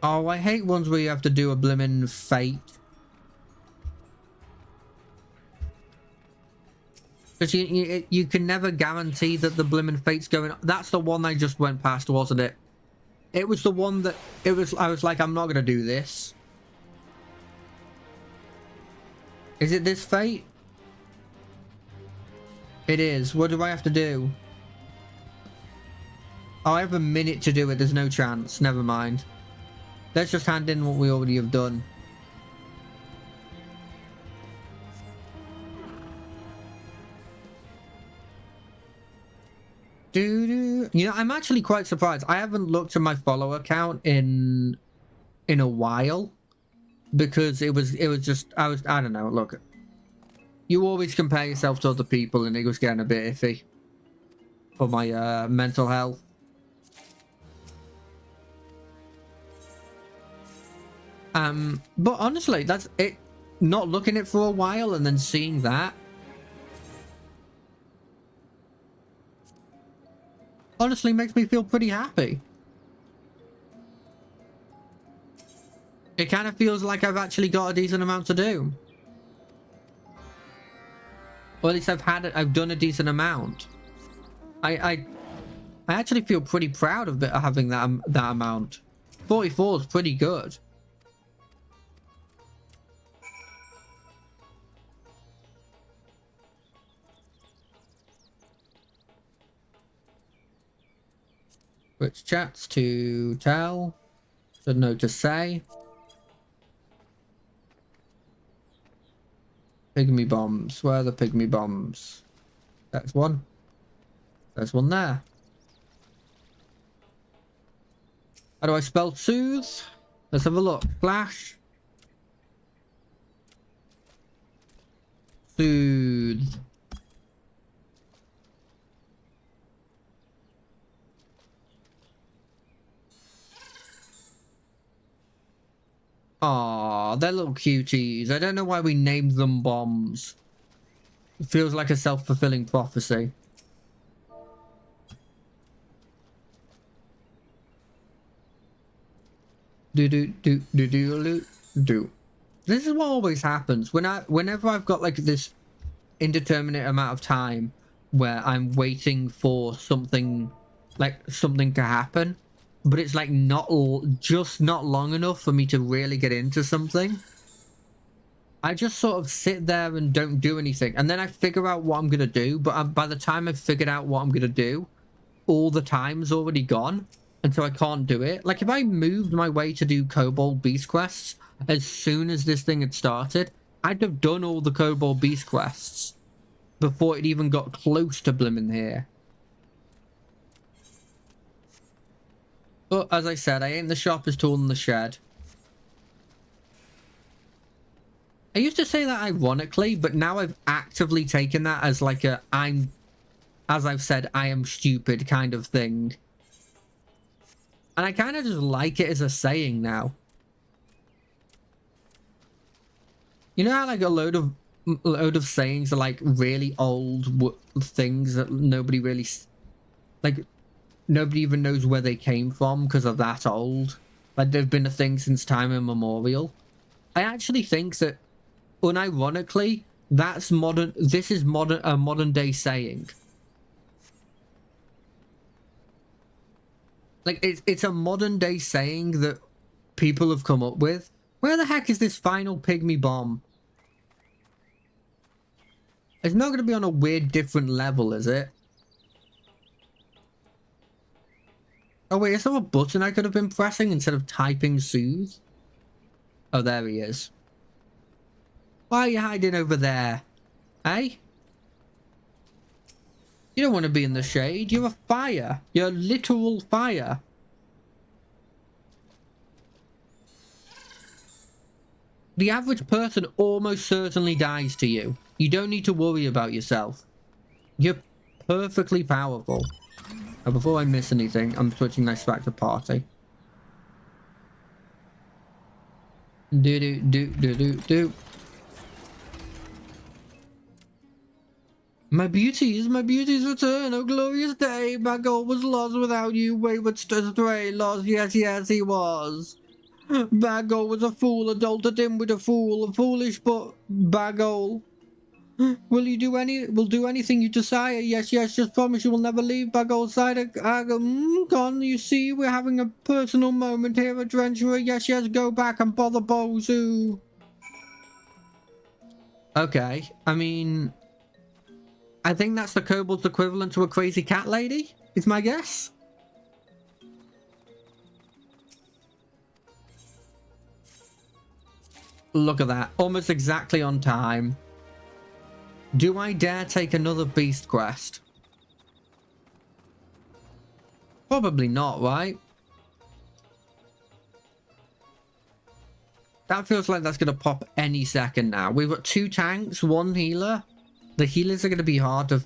Oh, I hate ones where you have to do a blimmin' fate. Because you can never guarantee that the blimmin' fate's going. That's the one I just went past, wasn't it? It was the one that I was like, I'm not gonna do this. Is it this fate? It is. What do I have to do? Oh, I have a minute to do it. There's no chance. Never mind. Let's just hand in what we already have done. You know, I'm actually quite surprised. I haven't looked at my follower count in a while because it was just I don't know. Look, you always compare yourself to other people, and it was getting a bit iffy for my mental health. But honestly, that's it. Not looking at it for a while and then seeing that. Honestly makes me feel pretty happy. It kind of feels like I've actually got a decent amount to do. Or at least I've done a decent amount. I actually feel pretty proud of having that amount. 44 is pretty good. Which chats to tell? The note to say. Pygmy bombs. Where are the pygmy bombs? That's one. There's one there. How do I spell soothe? Let's have a look. Flash. Soothe. Aw, they're little cuties. I don't know why we named them bombs. It feels like a self-fulfilling prophecy. Do. This is what always happens whenever I've got like this indeterminate amount of time. where I'm waiting for something, like something to happen, but it's like just not long enough for me to really get into something. I just sort of sit there and don't do anything, and then I figure out what I'm gonna do, but by the time I've figured out what I'm gonna do, all the time's already gone, and so I can't do it. Like, if I moved my way to do Kobold Beast quests as soon as this thing had started, I'd have done all the Kobold Beast quests before it even got close to blimmin' here. But as I said, I ain't the sharpest tool in the shed. I used to say that ironically, but now I've actively taken that as like a as I've said, I am stupid kind of thing. And I kind of just like it as a saying now. You know how like a load of sayings are like really old things that nobody really, like, nobody even knows where they came from because they're that old. Like, they've been a thing since time immemorial. I actually think that, unironically, that's modern. This is a modern day saying. Like, it's a modern day saying that people have come up with. Where the heck is this final pygmy bomb? It's not going to be on a weird different level, is it? Oh wait, is there a button I could have been pressing instead of typing soothe? Oh, there he is. Why are you hiding over there? Eh? You don't want to be in the shade. You're a fire. You're a literal fire. The average person almost certainly dies to you. You don't need to worry about yourself. You're perfectly powerful. Oh, before I miss anything, I'm switching this back to party. Do. My beauty's return, oh glorious day. My goal was lost without you, wayward stray lost. Yes, he was. Bagol was a fool, a dim with a foolish but Bagol. Will do anything you desire? Yes, just promise you will never leave Bagol's side. Gone, you see, we're having a personal moment here, adventurer. Yes, go back and bother Bozu. Okay, I mean, I think that's the kobold's equivalent to a crazy cat lady, is my guess. Look at that. Almost exactly on time. Do I dare take another beast quest? Probably not, right? That feels like that's going to pop any second now. We've got 2 tanks, 1 healer. The healers are going to be hard to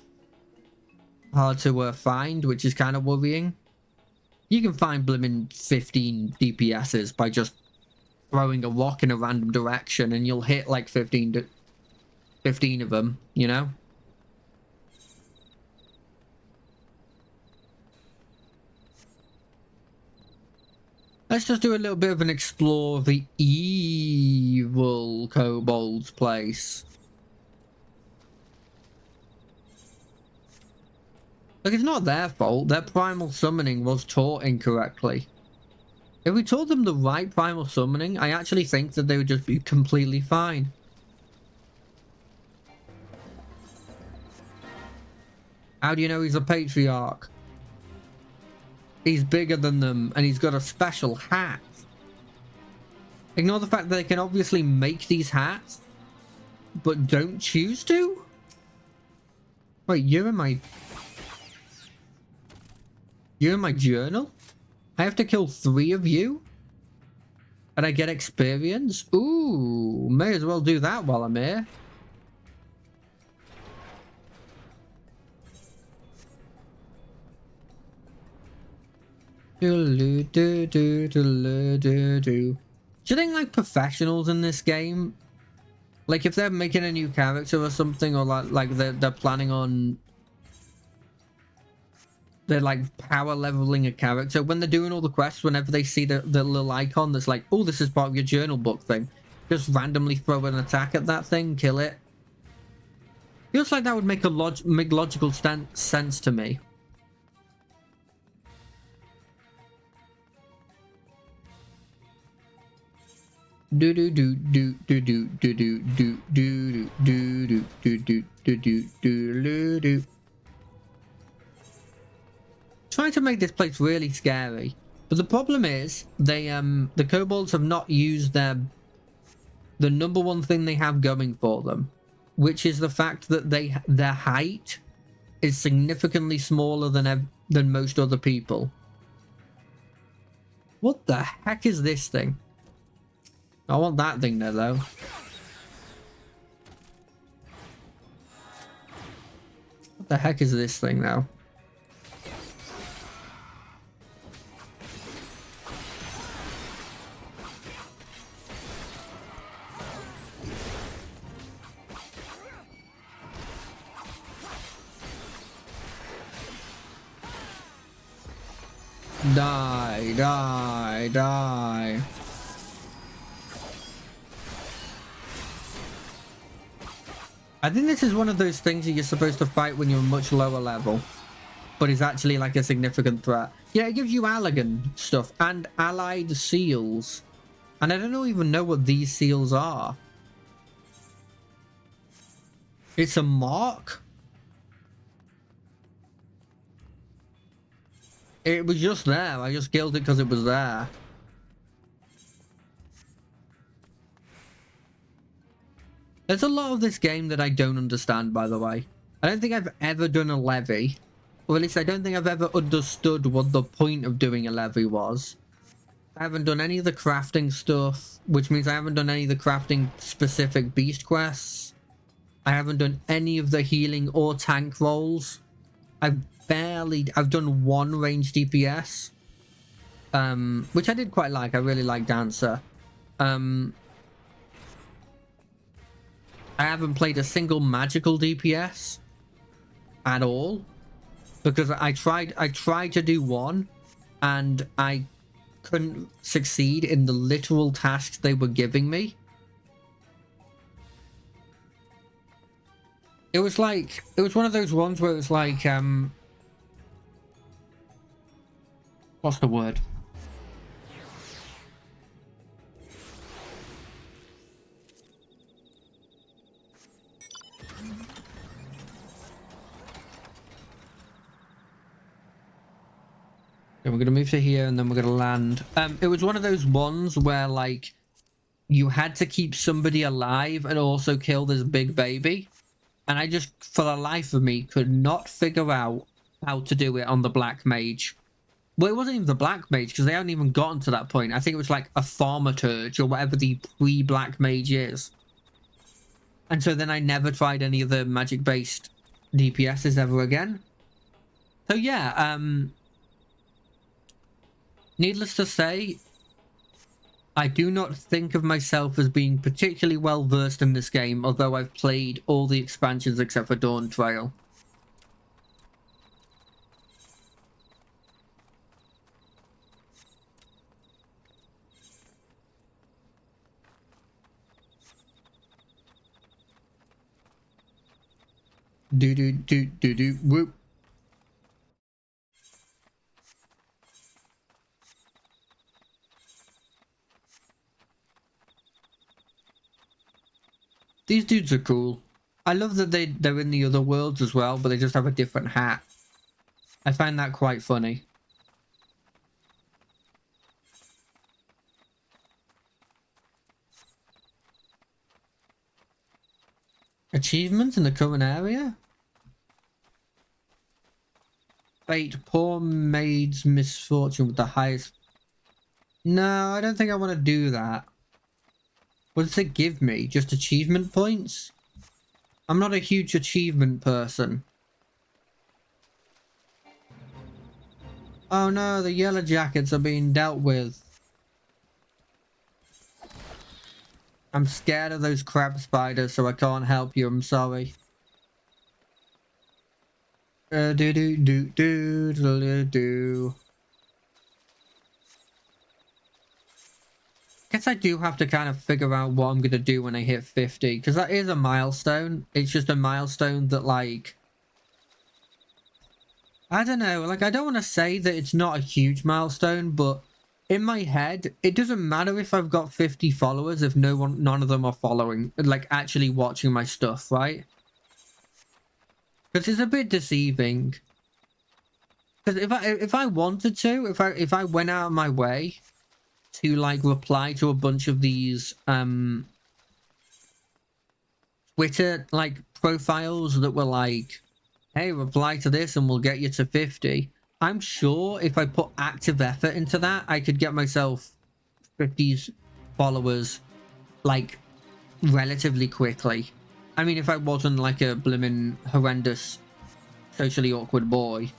find, which is kind of worrying. You can find blimmin' 15 DPSs by just throwing a rock in a random direction, and you'll hit like 15 of them, you know? Let's just do a little bit of an explore of the evil kobold's place. Like, it's not their fault. Their primal summoning was taught incorrectly. If we taught them the right primal summoning, I actually think that they would just be completely fine. How do you know he's a patriarch? He's bigger than them, and he's got a special hat. Ignore the fact that they can obviously make these hats, but don't choose to? Wait, you're in my journal? I have to kill 3 of you? And I get experience? Ooh, may as well do that while I'm here. Do you think like professionals in this game, like if they're making a new character or something, or like they're planning on, they're like power leveling a character, when they're doing all the quests, whenever they see the little icon that's like, oh, this is part of your journal book thing, just randomly throw an attack at that thing, kill it? Feels like that would make make logical sense to me. Do do do do do do do do do do do do do do do do do do. Trying to make this place really scary, but the problem is the kobolds have not used the number one thing they have going for them, which is the fact that their height is significantly smaller than most other people. What the heck is this thing? I want that thing there though. What the heck is this thing now? Die, die, die. I think this is one of those things that you're supposed to fight when you're much lower level, but is actually like a significant threat. Yeah, it gives you Allagan stuff and allied seals. And I don't even know what these seals are. It's a mark? It was just there. I just killed it because it was there. There's a lot of this game that I don't understand, by the way. I don't think I've ever done a levy. Or at least I don't think I've ever understood what the point of doing a levy was. I haven't done any of the crafting stuff, which means I haven't done any of the crafting specific beast quests. I haven't done any of the healing or tank roles. I've done one range DPS, which I did quite like. I really like Dancer. I haven't played a single magical DPS at all because I tried to do one and I couldn't succeed in the literal tasks they were giving me. It was one of those ones where it was like what's the word? Okay, we're gonna move to here and then we're gonna land. It was one of those ones where like you had to keep somebody alive and also kill this big baby. And I just, for the life of me, could not figure out how to do it on the Black Mage. Well, it wasn't even the Black Mage, because they hadn't even gotten to that point. I think it was like a Thaumaturge, or whatever the pre-Black Mage is. And so then I never tried any of the magic-based DPSs ever again. So yeah, needless to say, I do not think of myself as being particularly well versed in this game, although I've played all the expansions except for Dawn Trail. Do do do do do whoop. These dudes are cool. I love that they're in the other worlds as well, but they just have a different hat. I find that quite funny. Achievements in the current area? Fate, poor maid's misfortune with the highest... No, I don't think I want to do that. What does it give me? Just achievement points? I'm not a huge achievement person. Oh no, the yellow jackets are being dealt with. I'm scared of those crab spiders, so I can't help you. I'm sorry. Do do do do do do. guess I do have to kind of figure out what I'm gonna do when I hit 50, because that is a milestone. It's just a milestone that, like, I don't know, like, I don't want to say that it's not a huge milestone, but in my head, it doesn't matter if I've got 50 followers if none of them are following, like, actually watching my stuff, right? Because it's a bit deceiving. Because if I wanted to, if I went out of my way to, like, reply to a bunch of these Twitter, like, profiles that were like, hey, reply to this and we'll get you to 50. I'm sure if I put active effort into that, I could get myself 50 followers, like, relatively quickly. I mean, if I wasn't like a blimmin' horrendous, socially awkward boy.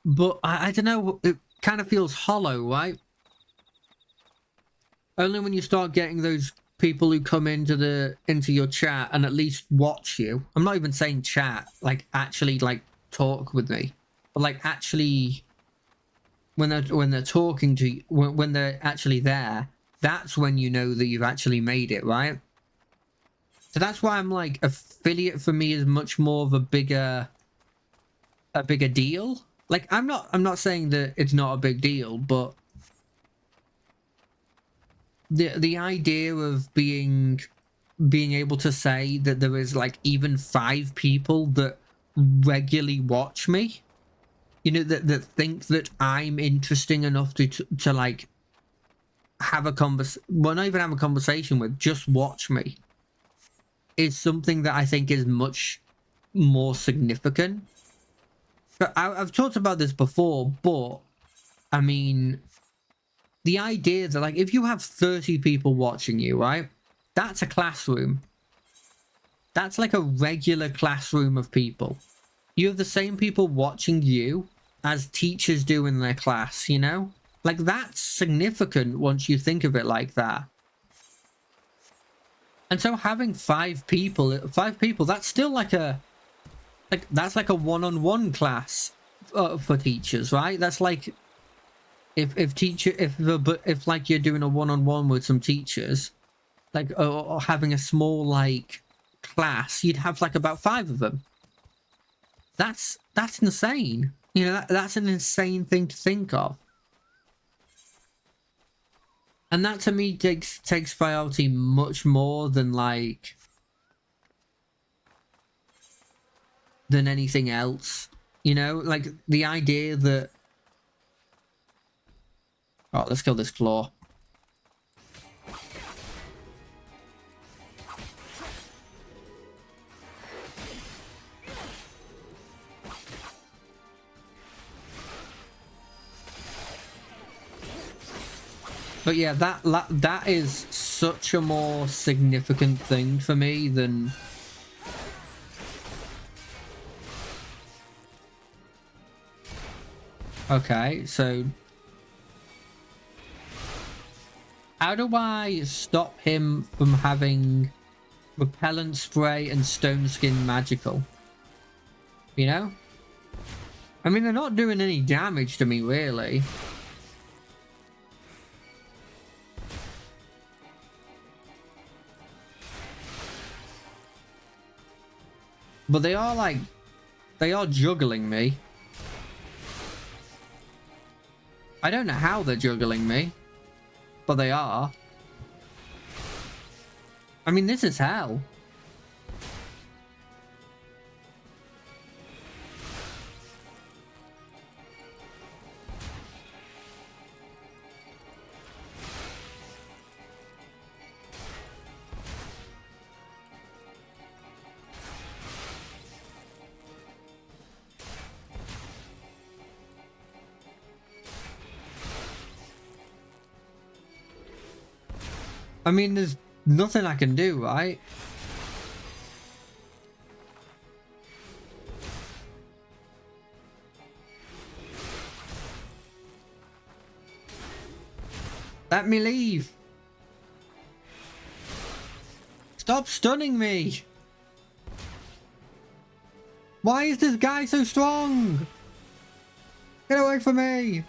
But I don't know, it kind of feels hollow, right? Only when you start getting those people who come into your chat and at least watch you. I'm not even saying chat, like actually like talk with me, but like actually when they're talking to you, when they're actually there, that's when you know that you've actually made it, right? So that's why I'm like, affiliate for me is much more of a bigger deal. Like I'm not saying that it's not a big deal, but the idea of being able to say that there is like even 5 people that regularly watch me, you know, that think that I'm interesting enough to like have a well, not even have a conversation with, just watch me, is something that I think is much more significant. But I've talked about this before, but I mean, the idea that, like, if you have 30 people watching you, right? That's a classroom. That's like a regular classroom of people. You have the same people watching you as teachers do in their class, you know? Like, that's significant once you think of it like that. And so having 5 people, that's still like that's like a one-on-one class for teachers, right? That's like, if like you're doing a one-on-one with some teachers, like, or having a small like class, you'd have like about 5 of them. That's insane. You know, that's an insane thing to think of. And that to me takes priority much more than like than anything else. You know, like the idea that, oh, let's kill this claw. But yeah, that is such a more significant thing for me than... Okay, so how do I stop him from having repellent spray and stone skin magical? You know? I mean, they're not doing any damage to me, really. But they are like, they are juggling me. I don't know how they're juggling me, but they are. I mean, this is hell. I mean, there's nothing I can do, right? Let me leave. Stop stunning me. Why is this guy so strong? Get away from me!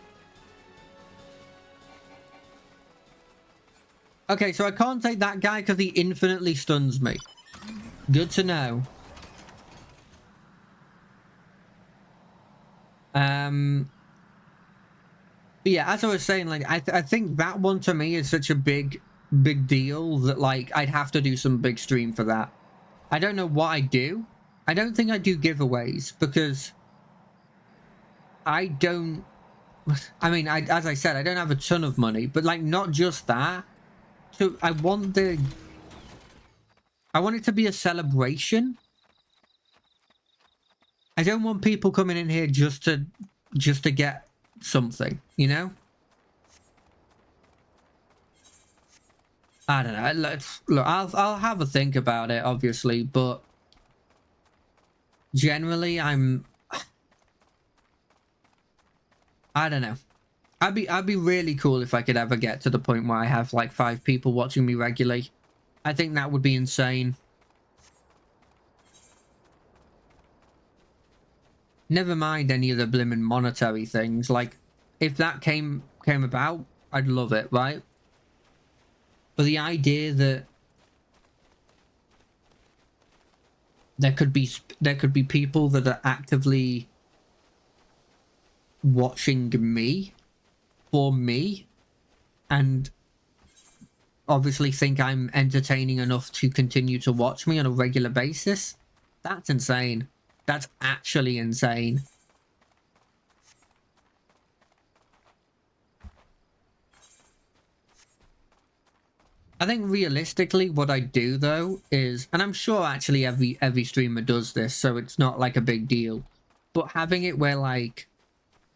Okay, so I can't take that guy because he infinitely stuns me. Good to know. But yeah, as I was saying, like I think that one to me is such a big deal that like I'd have to do some big stream for that. I don't know what I do. I don't think I do giveaways because I don't. I mean, as I said, I don't have a ton of money, but like not just that. So I want it to be a celebration. I don't want people coming in here just to get something, you know? I don't know. Look, I'll have a think about it, obviously, but generally, I don't know. I'd be really cool if I could ever get to the point where I have like 5 people watching me regularly. I think that would be insane. Never mind any of the blimmin' monetary things. Like, if that came about, I'd love it, right? But the idea that there could be people that are actively watching me for me and obviously think I'm entertaining enough to continue to watch me on a regular basis, that's insane. That's actually insane. I think realistically what I do though is, and I'm sure actually every streamer does this, so it's not like a big deal, but having it where like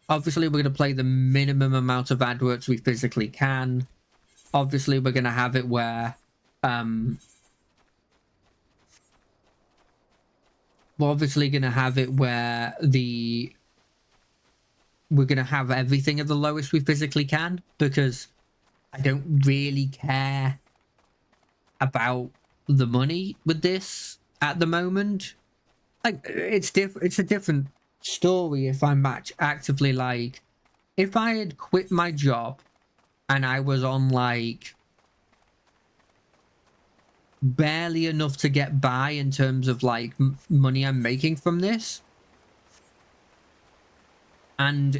obviously we're going to play the minimum amount of adverts we physically can. Obviously we're going to have it where we're obviously going to have it where we're going to have everything at the lowest we physically can, because I don't really care about the money with this at the moment. Like it's a different story if I'm actively like, if I had quit my job and I was on like barely enough to get by in terms of like money I'm making from this, and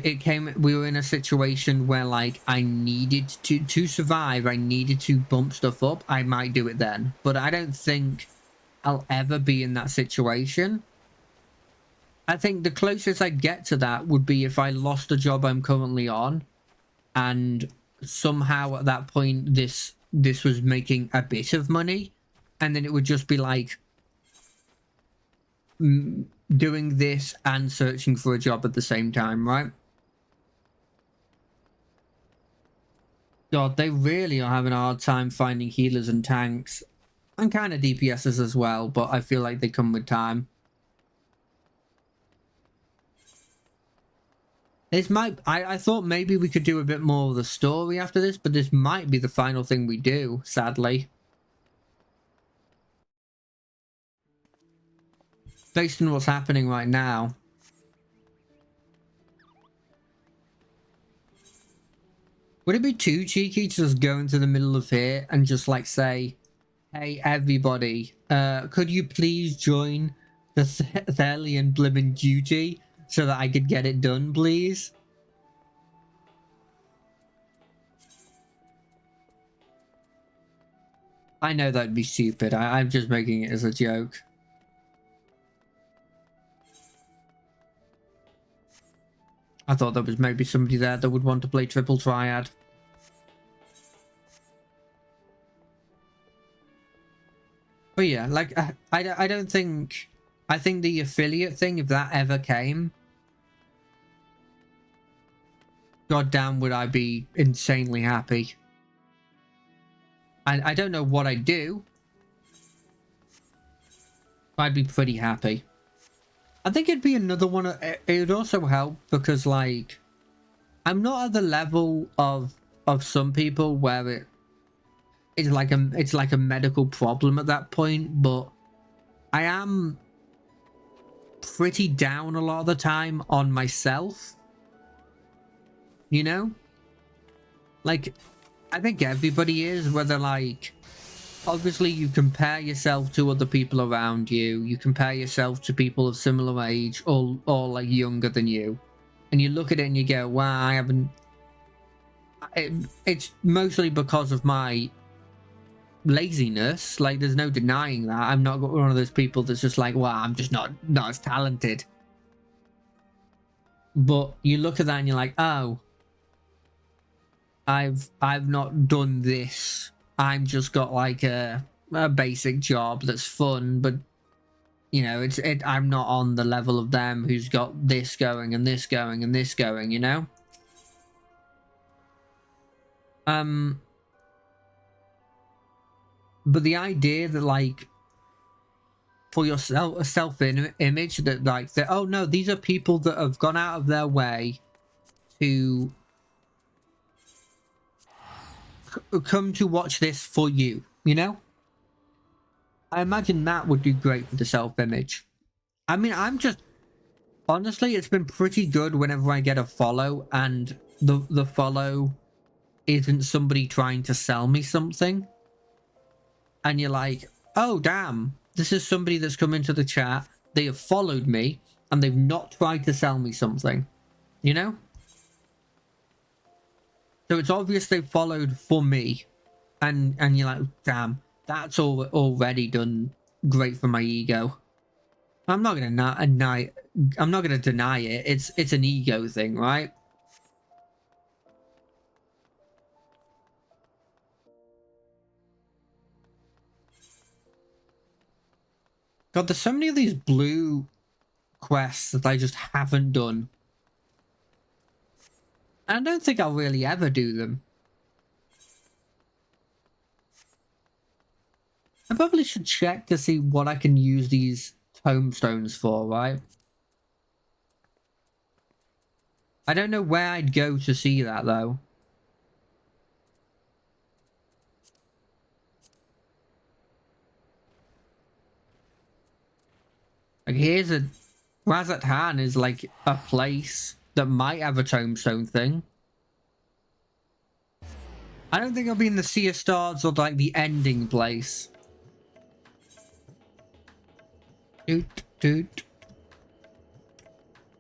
we were in a situation where like I needed to survive, I needed to bump stuff up, I might do it then. But I don't think I'll ever be in that situation. I think the closest I'd get to that would be if I lost the job I'm currently on and somehow at that point this was making a bit of money, and then it would just be like doing this and searching for a job at the same time, right? God, they really are having a hard time finding healers and tanks, and kind of DPSs as well, but I feel like they come with time. This might... I thought maybe we could do a bit more of the story after this, but this might be the final thing we do, sadly. Based on what's happening right now. Would it be too cheeky to just go into the middle of here and just like say, hey everybody, could you please join the Thalian Blimmin' duty so that I could get it done, please? I know that'd be stupid. I'm just making it as a joke. I thought there was maybe somebody there that would want to play Triple Triad. But yeah, like, I don't think... I think the affiliate thing, if that ever came... goddamn would I be insanely happy. I don't know what I'd do. I'd be pretty happy. I think it'd be another one. It would also help because, like, I'm not at the level of some people where it's like a medical problem at that point, but I am pretty down a lot of the time on myself. you know? Like, I think everybody is, whether like, obviously you compare yourself to other people around you, you compare yourself to people of similar age or like younger than you, and you look at it and you go, wow, I haven't, it's mostly because of my laziness. Like, there's no denying that. I'm not one of those people that's just like, wow, I'm just not as talented. But you look at that and you're like, oh, I've not done this. I'm just got like a basic job that's fun, but you know, I'm not on the level of them who's got this going and this going and this going, you know? But the idea that like for yourself, a self-image that like that, oh no, these are people that have gone out of their way to come to watch this for you, you know? I imagine that would do great for the self-image. I mean, I'm just honestly, it's been pretty good whenever I get a follow and the follow isn't somebody trying to sell me something. And you're like, oh damn, this is somebody that's come into the chat, they have followed me and they've not tried to sell me something, you know? So it's obvious they've followed for me, and you're like, damn, that's already done great for my ego. I'm not gonna deny it. It's an ego thing, right? God, there's so many of these blue quests that I just haven't done. I don't think I'll really ever do them. I probably should check to see what I can use these tombstones for, right? I don't know where I'd go to see that, though. Like, here's a... Razat Han is, like, a place that might have a tombstone thing. I don't think I'll be in the Sea of Stars or, like, the ending place. Doot, doot.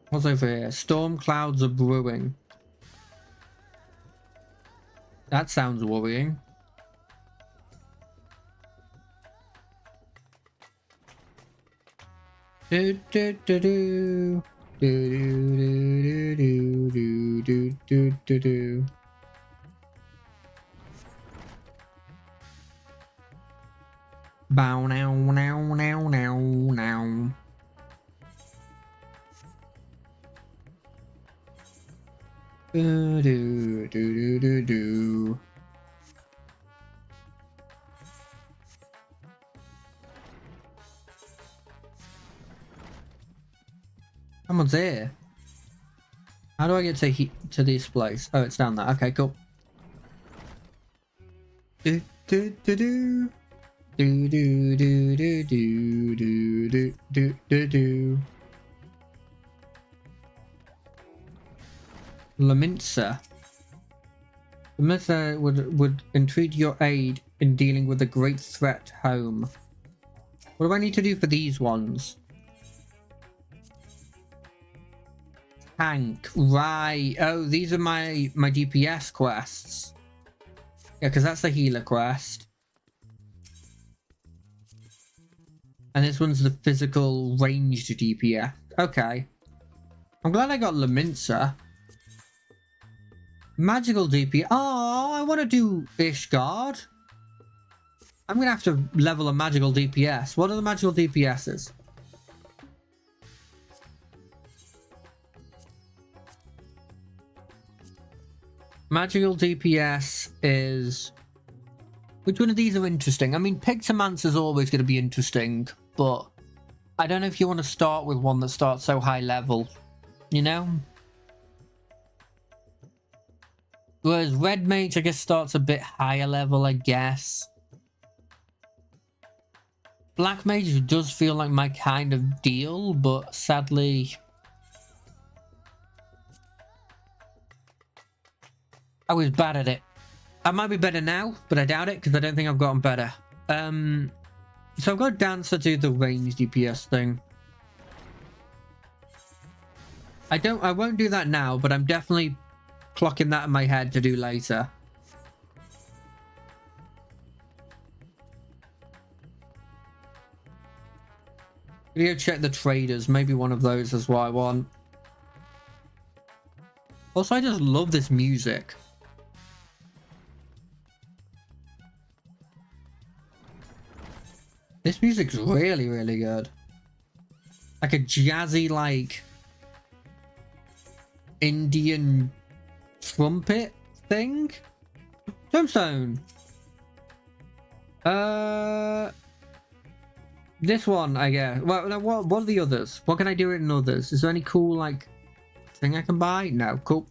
What's over here? Storm clouds are brewing. That sounds worrying. Do do do do do do do do do do do do. Bow now now now now now. Do do do do do. Someone's here. How do I get to this place? Oh, it's down there. Okay, cool. Do do do do. Do do do do do do do do do do. Laminsa. Laminsa would entreat your aid in dealing with a great threat home. What do I need to do for these ones? Tank, right? Oh, these are my DPS quests. Yeah, because that's the healer quest. And this one's the physical ranged DPS. Okay. I'm glad I got Laminsa. Magical DPS. Oh, I want to do Ishgard. I'm going to have to level a magical DPS. What are the magical DPSs? Magical DPS is... Which one of these are interesting? I mean, Pictomancer is always going to be interesting, but I don't know if you want to start with one that starts so high level, you know? Whereas Red Mage, I guess, starts a bit higher level, I guess. Black Mage does feel like my kind of deal, but sadly... I was bad at it. I might be better now, but I doubt it because I don't think I've gotten better. So I've got Dancer do the range DPS thing. I won't do that now, but I'm definitely clocking that in my head to do later. Video check the traders. Maybe one of those is what I want. Also, I just love this music. This music's really, really good. Like a jazzy, like Indian trumpet thing. Tombstone. This one, I guess. Well, no, what are the others? What can I do in others? Is there any cool, like, thing I can buy? No, cool.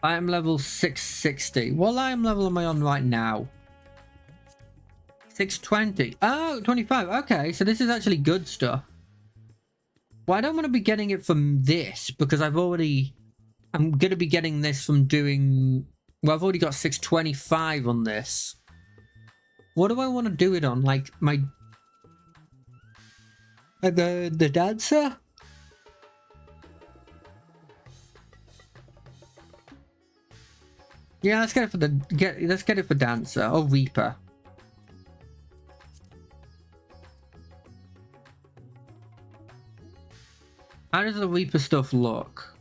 I am level 660. What item level am I on right now? 620. Oh, 25. Okay, so this is actually good stuff. Well, I don't want to be getting it from this because I'm going to be getting this from doing... Well, I've already got 625 on this. What do I want to do it on? Like my... the dancer? Yeah, let's get it for let's get it for dancer or reaper. How does the reaper stuff look?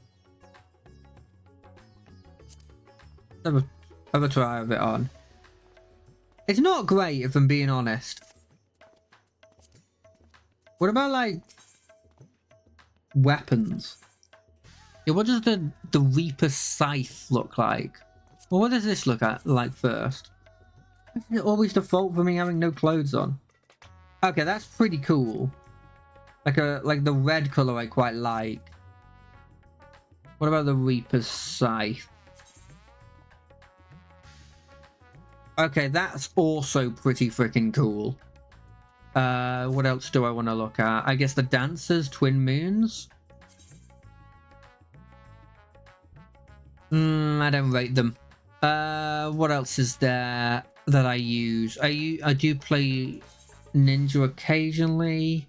Have a try of it on. It's not great, if I'm being honest. What about, like, weapons? Yeah, what does the Reaper Scythe look like? Well, what does this look like first? Isn't it always the fault for me having no clothes on? Okay, that's pretty cool. Like the red color I quite like. What about the Reaper Scythe? Okay, that's also pretty freaking cool. What else do I want to look at? I guess the Dancers, Twin Moons. I don't rate them. What else is there that I use? I do play Ninja occasionally.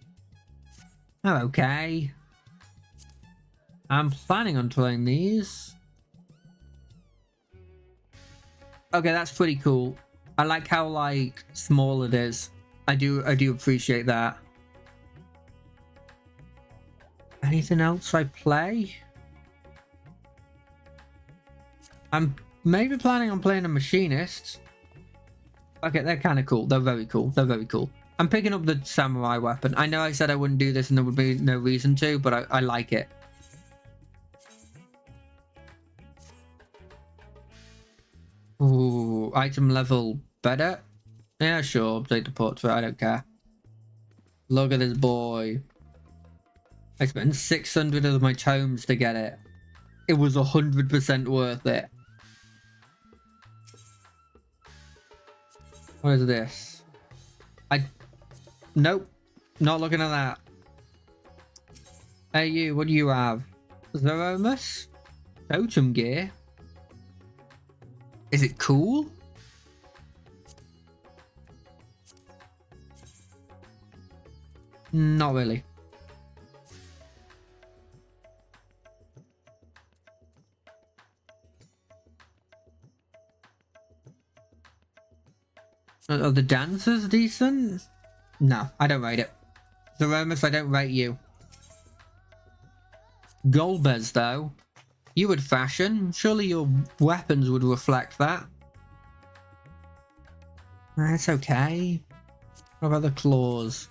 Oh, okay. I'm planning on playing these. Okay, that's pretty cool. I like how, like, small it is. I do appreciate that. Anything else I play? I'm maybe planning on playing a machinist. Okay, they're kind of cool. They're very cool. They're very cool. I'm picking up the samurai weapon. I know I said I wouldn't do this and there would be no reason to, but I like it. Ooh, item level better? Yeah, sure. Update the portrait. I don't care. Look at this boy. I spent 600 of my tomes to get it. It was 100% worth it. What is this? Nope. Not looking at that. Hey you, what do you have? Zeromus? Totem gear? Is it cool? Not really. Are the dancers decent? No, I don't rate it. Zeromus, I don't rate you. Golbez, though. You would fashion. Surely your weapons would reflect that. That's okay. What about the claws?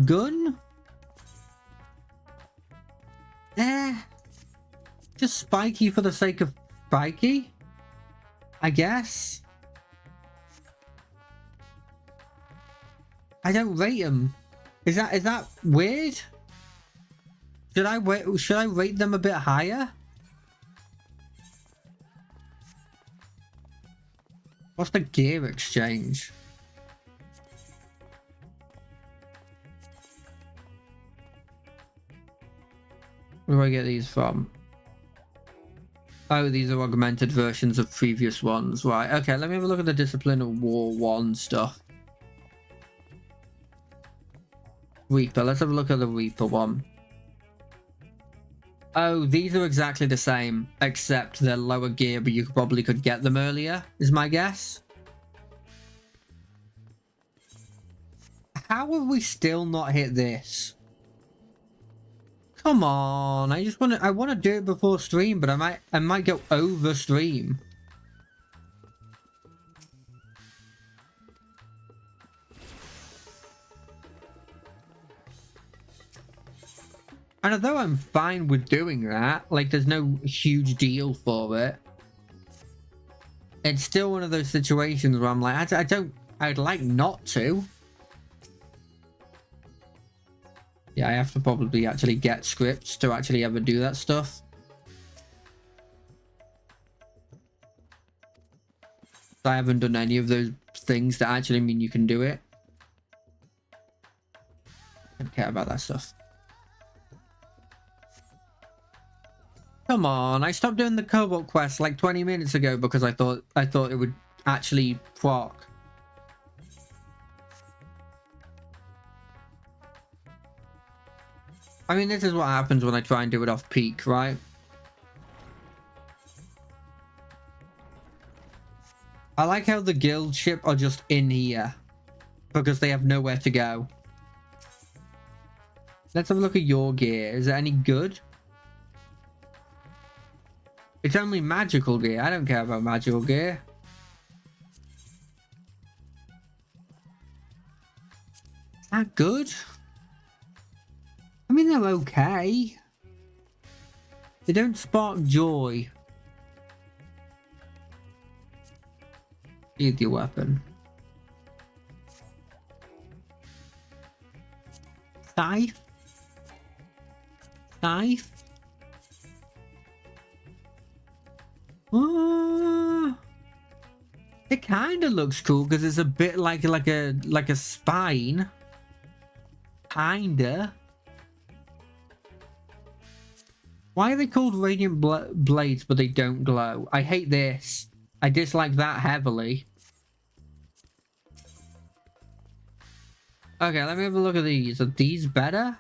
Gun? Just spiky for the sake of spiky? I guess. I don't rate them. Is that weird? Should I rate them a bit higher? What's the gear exchange? Where do I get these from? Oh, these are augmented versions of previous ones. Right, okay, let me have a look at the Discipline of War 1 stuff. Reaper, let's have a look at the Reaper one. Oh, these are exactly the same, except they're lower gear, but you probably could get them earlier, is my guess. How have we still not hit this? Come on, I want to do it before stream, but I might go over stream. And although I'm fine with doing that, like there's no huge deal for it, it's still one of those situations where I'm like, I'd like not to. Yeah, I have to probably actually get scripts to actually ever do that stuff. I haven't done any of those things that actually mean you can do it. I don't care about that stuff. Come on, I stopped doing the Cobalt quest like 20 minutes ago because I thought it would actually proc. I mean, this is what happens when I try and do it off peak, right? I like how the guild ship are just in here because they have nowhere to go. Let's have a look at your gear. Is it any good? It's only magical gear. I don't care about magical gear. Is that good? I mean, they're okay. They don't spark joy. Need your weapon. Scythe? Scythe? It kind of looks cool because it's a bit like a spine. Kinda. Why are they called radiant blades but they don't glow? I hate this. I dislike that heavily. Okay, let me have a look at these. Are these better?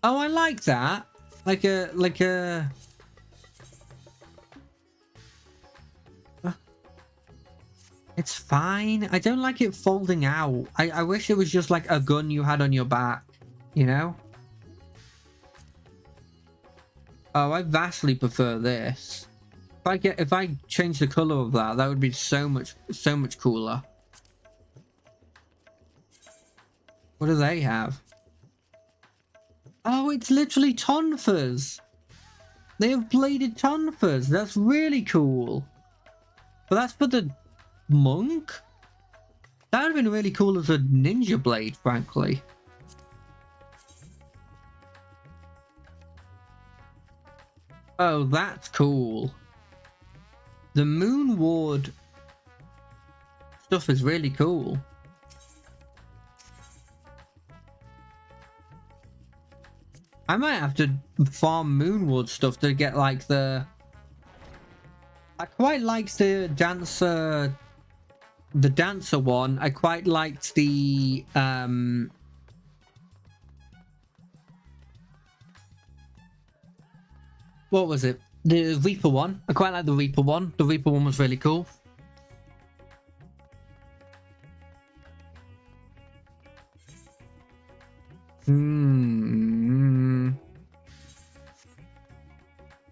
Oh, I like that. Like a... It's fine. I don't like it folding out. I wish it was just like a gun you had on your back, you know? Oh, I vastly prefer this. If I change the color of that, that would be so much cooler. What do they have? Oh, it's literally tonfas. They have bladed tonfas. That's really cool. But that's for the monk? That would have been really cool as a ninja blade, frankly. Oh, that's cool. The Moon Ward stuff is really cool. I might have to farm Moonward stuff to get like the... I quite liked the dancer one. I quite liked the what was it? The Reaper one. I quite like the Reaper one. The Reaper one was really cool.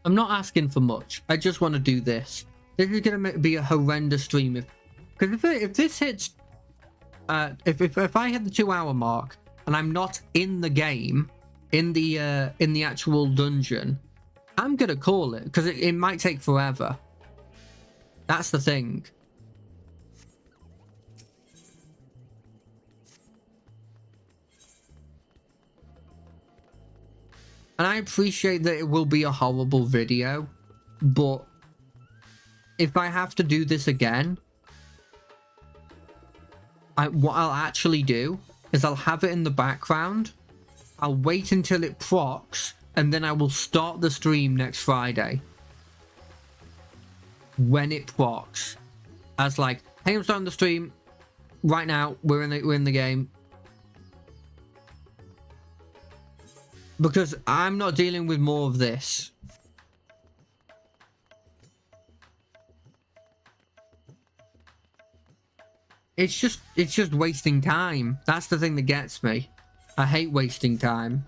I'm not asking for much. I just want to do this. This is gonna be a horrendous stream because if this hits, if I hit the 2-hour mark and I'm not in the game, in the actual dungeon, I'm gonna call it because it might take forever. That's the thing. And I appreciate that it will be a horrible video, but if I have to do this again, what I'll actually do is I'll have it in the background I'll wait until it procs, and then I will start the stream next Friday. When it procs. As like, hey, I'm starting the stream. Right now, we're in the game. Because I'm not dealing with more of this. It's just wasting time. That's the thing that gets me. I hate wasting time.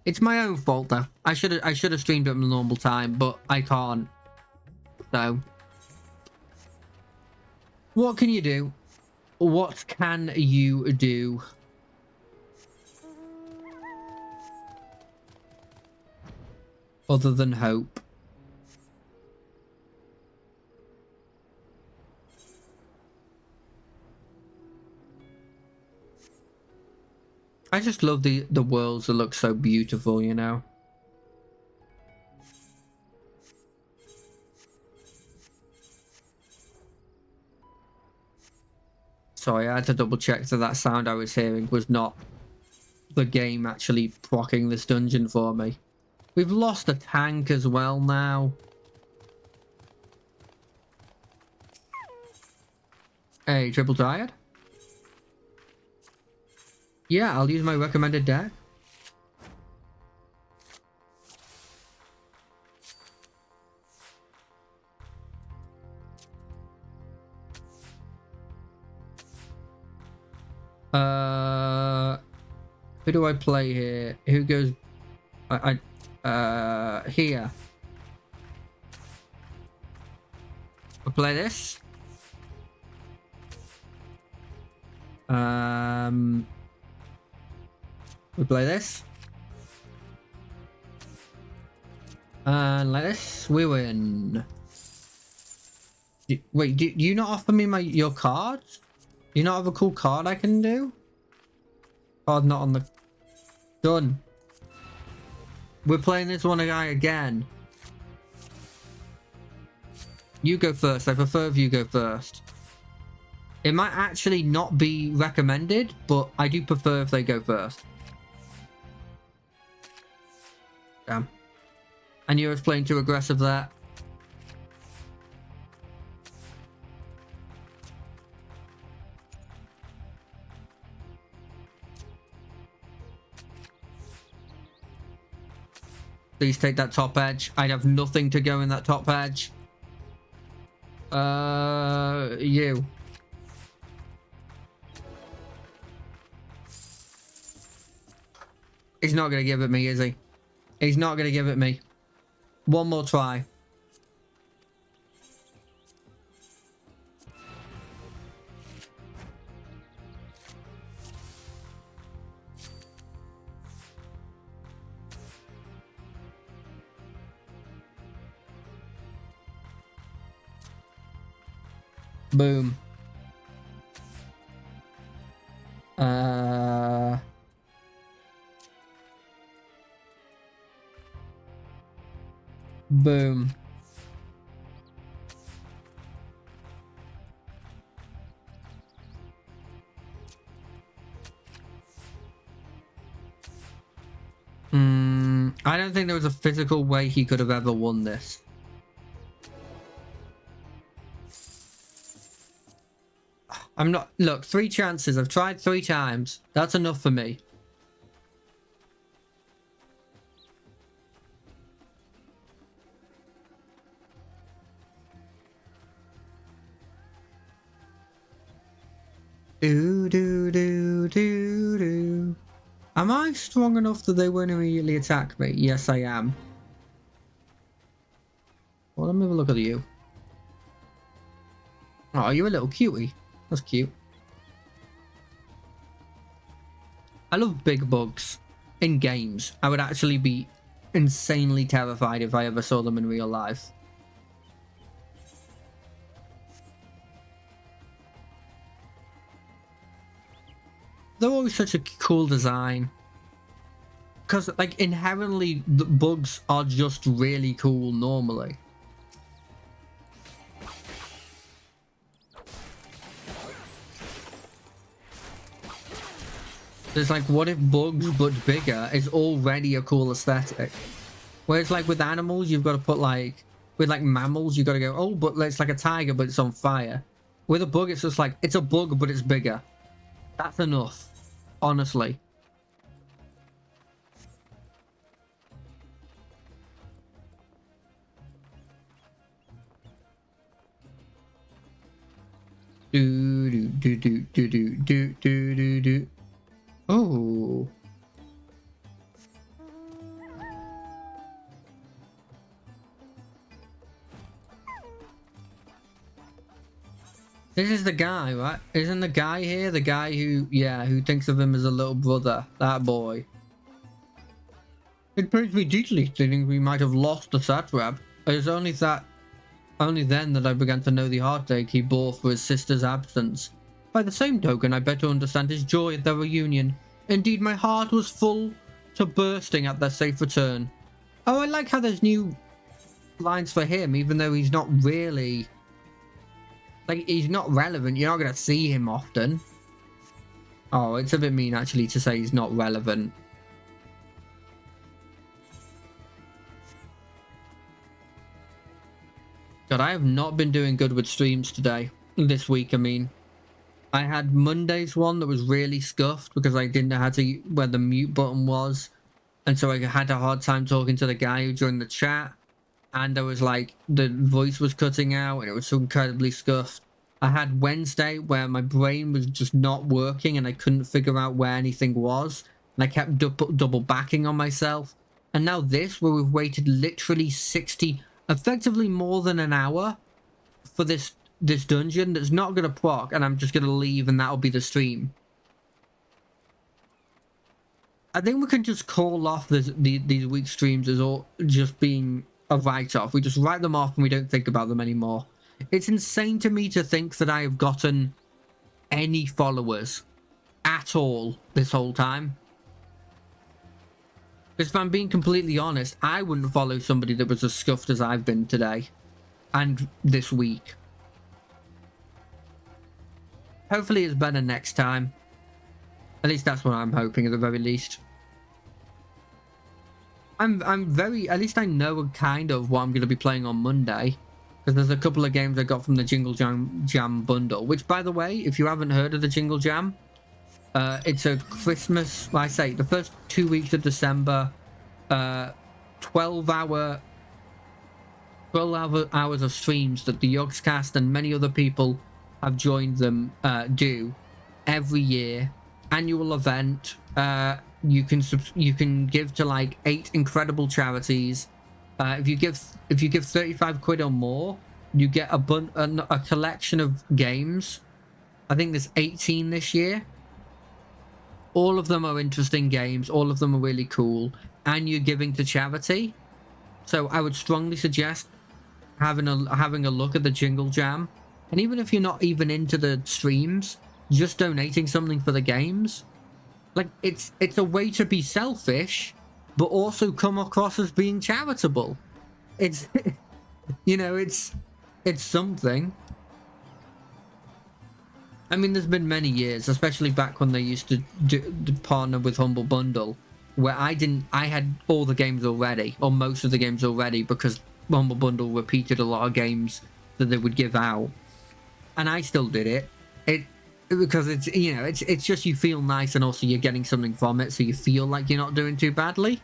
It's my own fault though. I should have streamed at the normal time, but I can't. So what can you do? What can you do? Other than hope. I just love the worlds that look so beautiful, you know. Sorry, I had to double check that sound I was hearing was not the game actually procking this dungeon for me. We've lost a tank as well now. Hey, triple tired? Yeah, I'll use my recommended deck. Who do I play here? Who goes? Here. I'll play this. We play this. And like this, we win. Wait, do you not offer me your cards? Do you not have a cool card I can do? Card not on the... Done. We're playing this one guy again. You go first. I prefer if you go first. It might actually not be recommended, but I do prefer if they go first. Damn. I knew I was playing too aggressive there. Please take that top edge. I'd have nothing to go in that top edge. You. He's not going to give it me, is he? He's not going to give it me. One more try. Boom. Boom. I don't think there was a physical way he could have ever won this. I'm not... Look, 3 chances. I've tried 3 times. That's enough for me. Do. Am I strong enough that they won't immediately attack me? Yes, I am. Well, let me have a look at you. Oh, you're a little cutie. That's cute. I love big bugs in games. I would actually be insanely terrified if I ever saw them in real life. They're always such a cool design. Because, like, inherently, the bugs are just really cool normally. There's like, what if bugs but bigger is already a cool aesthetic? Whereas like with animals, you've got to put like, with like mammals, you've got to go, oh, but it's like a tiger, but it's on fire. With a bug, it's just like, it's a bug, but it's bigger. That's enough, honestly. Do do do do do do do do do do. Oh. This is the guy, right? Isn't the guy here the guy who, yeah, who thinks of him as a little brother? That boy. It pains me deeply to think we might have lost the satrap. It is only then that I began to know the heartache he bore for his sister's absence. By the same token, I better understand his joy at their reunion. Indeed, my heart was full to bursting at their safe return. Oh, I like how there's new lines for him, even though he's not really... like, he's not relevant. You're not going to see him often. Oh, it's a bit mean, actually, to say he's not relevant. God, I have not been doing good with streams today. This week, I mean. I had Monday's one that was really scuffed because I didn't know how to where the mute button was. And so I had a hard time talking to the guy who joined the chat. And I was like, the voice was cutting out and it was so incredibly scuffed. I had Wednesday where my brain was just not working and I couldn't figure out where anything was. And I kept double backing on myself. And now this, where we've waited literally 60... effectively more than an hour for this dungeon that's not going to proc, and I'm just going to leave and that'll be the stream. I think we can just call off these week streams as all just being a write-off. We just write them off and we don't think about them anymore. It's insane to me to think that I have gotten any followers at all this whole time. Because if I'm being completely honest, I wouldn't follow somebody that was as scuffed as I've been today. And this week. Hopefully it's better next time. At least that's what I'm hoping at the very least. I'm very... at least I know kind of what I'm going to be playing on Monday. Because there's a couple of games I got from the Jingle Jam bundle. Which, by the way, if you haven't heard of the Jingle Jam... it's a Christmas, I say, the first 2 weeks of December, 12 hours of streams that the Yogscast and many other people have joined them do every year. Annual event. You can give to like 8 incredible charities. If you give 35 quid or more, you get a collection of games. I think there's 18 this year. All of them are interesting games. All of them are really cool. And you're giving to charity. So I would strongly suggest having a look at the Jingle Jam. And even if you're not even into the streams, just donating something for the games. Like, it's a way to be selfish, but also come across as being charitable. It's, you know, it's something. I mean, there's been many years, especially back when they used to partner with Humble Bundle, where I had all the games already, or most of the games already, because Humble Bundle repeated a lot of games that they would give out, and I still did it. Because it's, you know, it's just you feel nice, and also you're getting something from it, so you feel like you're not doing too badly.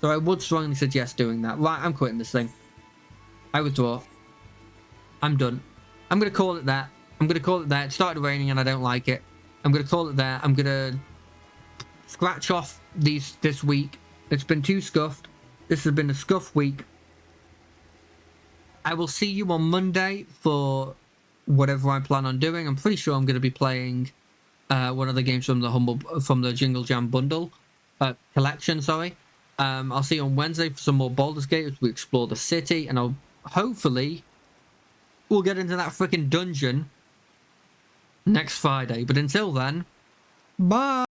So I would strongly suggest doing that. Right, I'm quitting this thing. I withdraw. I'm done. I'm gonna call it that. I'm going to call it there. It started raining and I don't like it. I'm going to call it there. I'm going to scratch off this week. It's been too scuffed. This has been a scuff week. I will see you on Monday for whatever I plan on doing. I'm pretty sure I'm going to be playing one of the games from the Jingle Jam bundle collection. Sorry. I'll see you on Wednesday for some more Baldur's Gate as we explore the city, and I'll hopefully we'll get into that freaking dungeon next Friday. But until then, bye.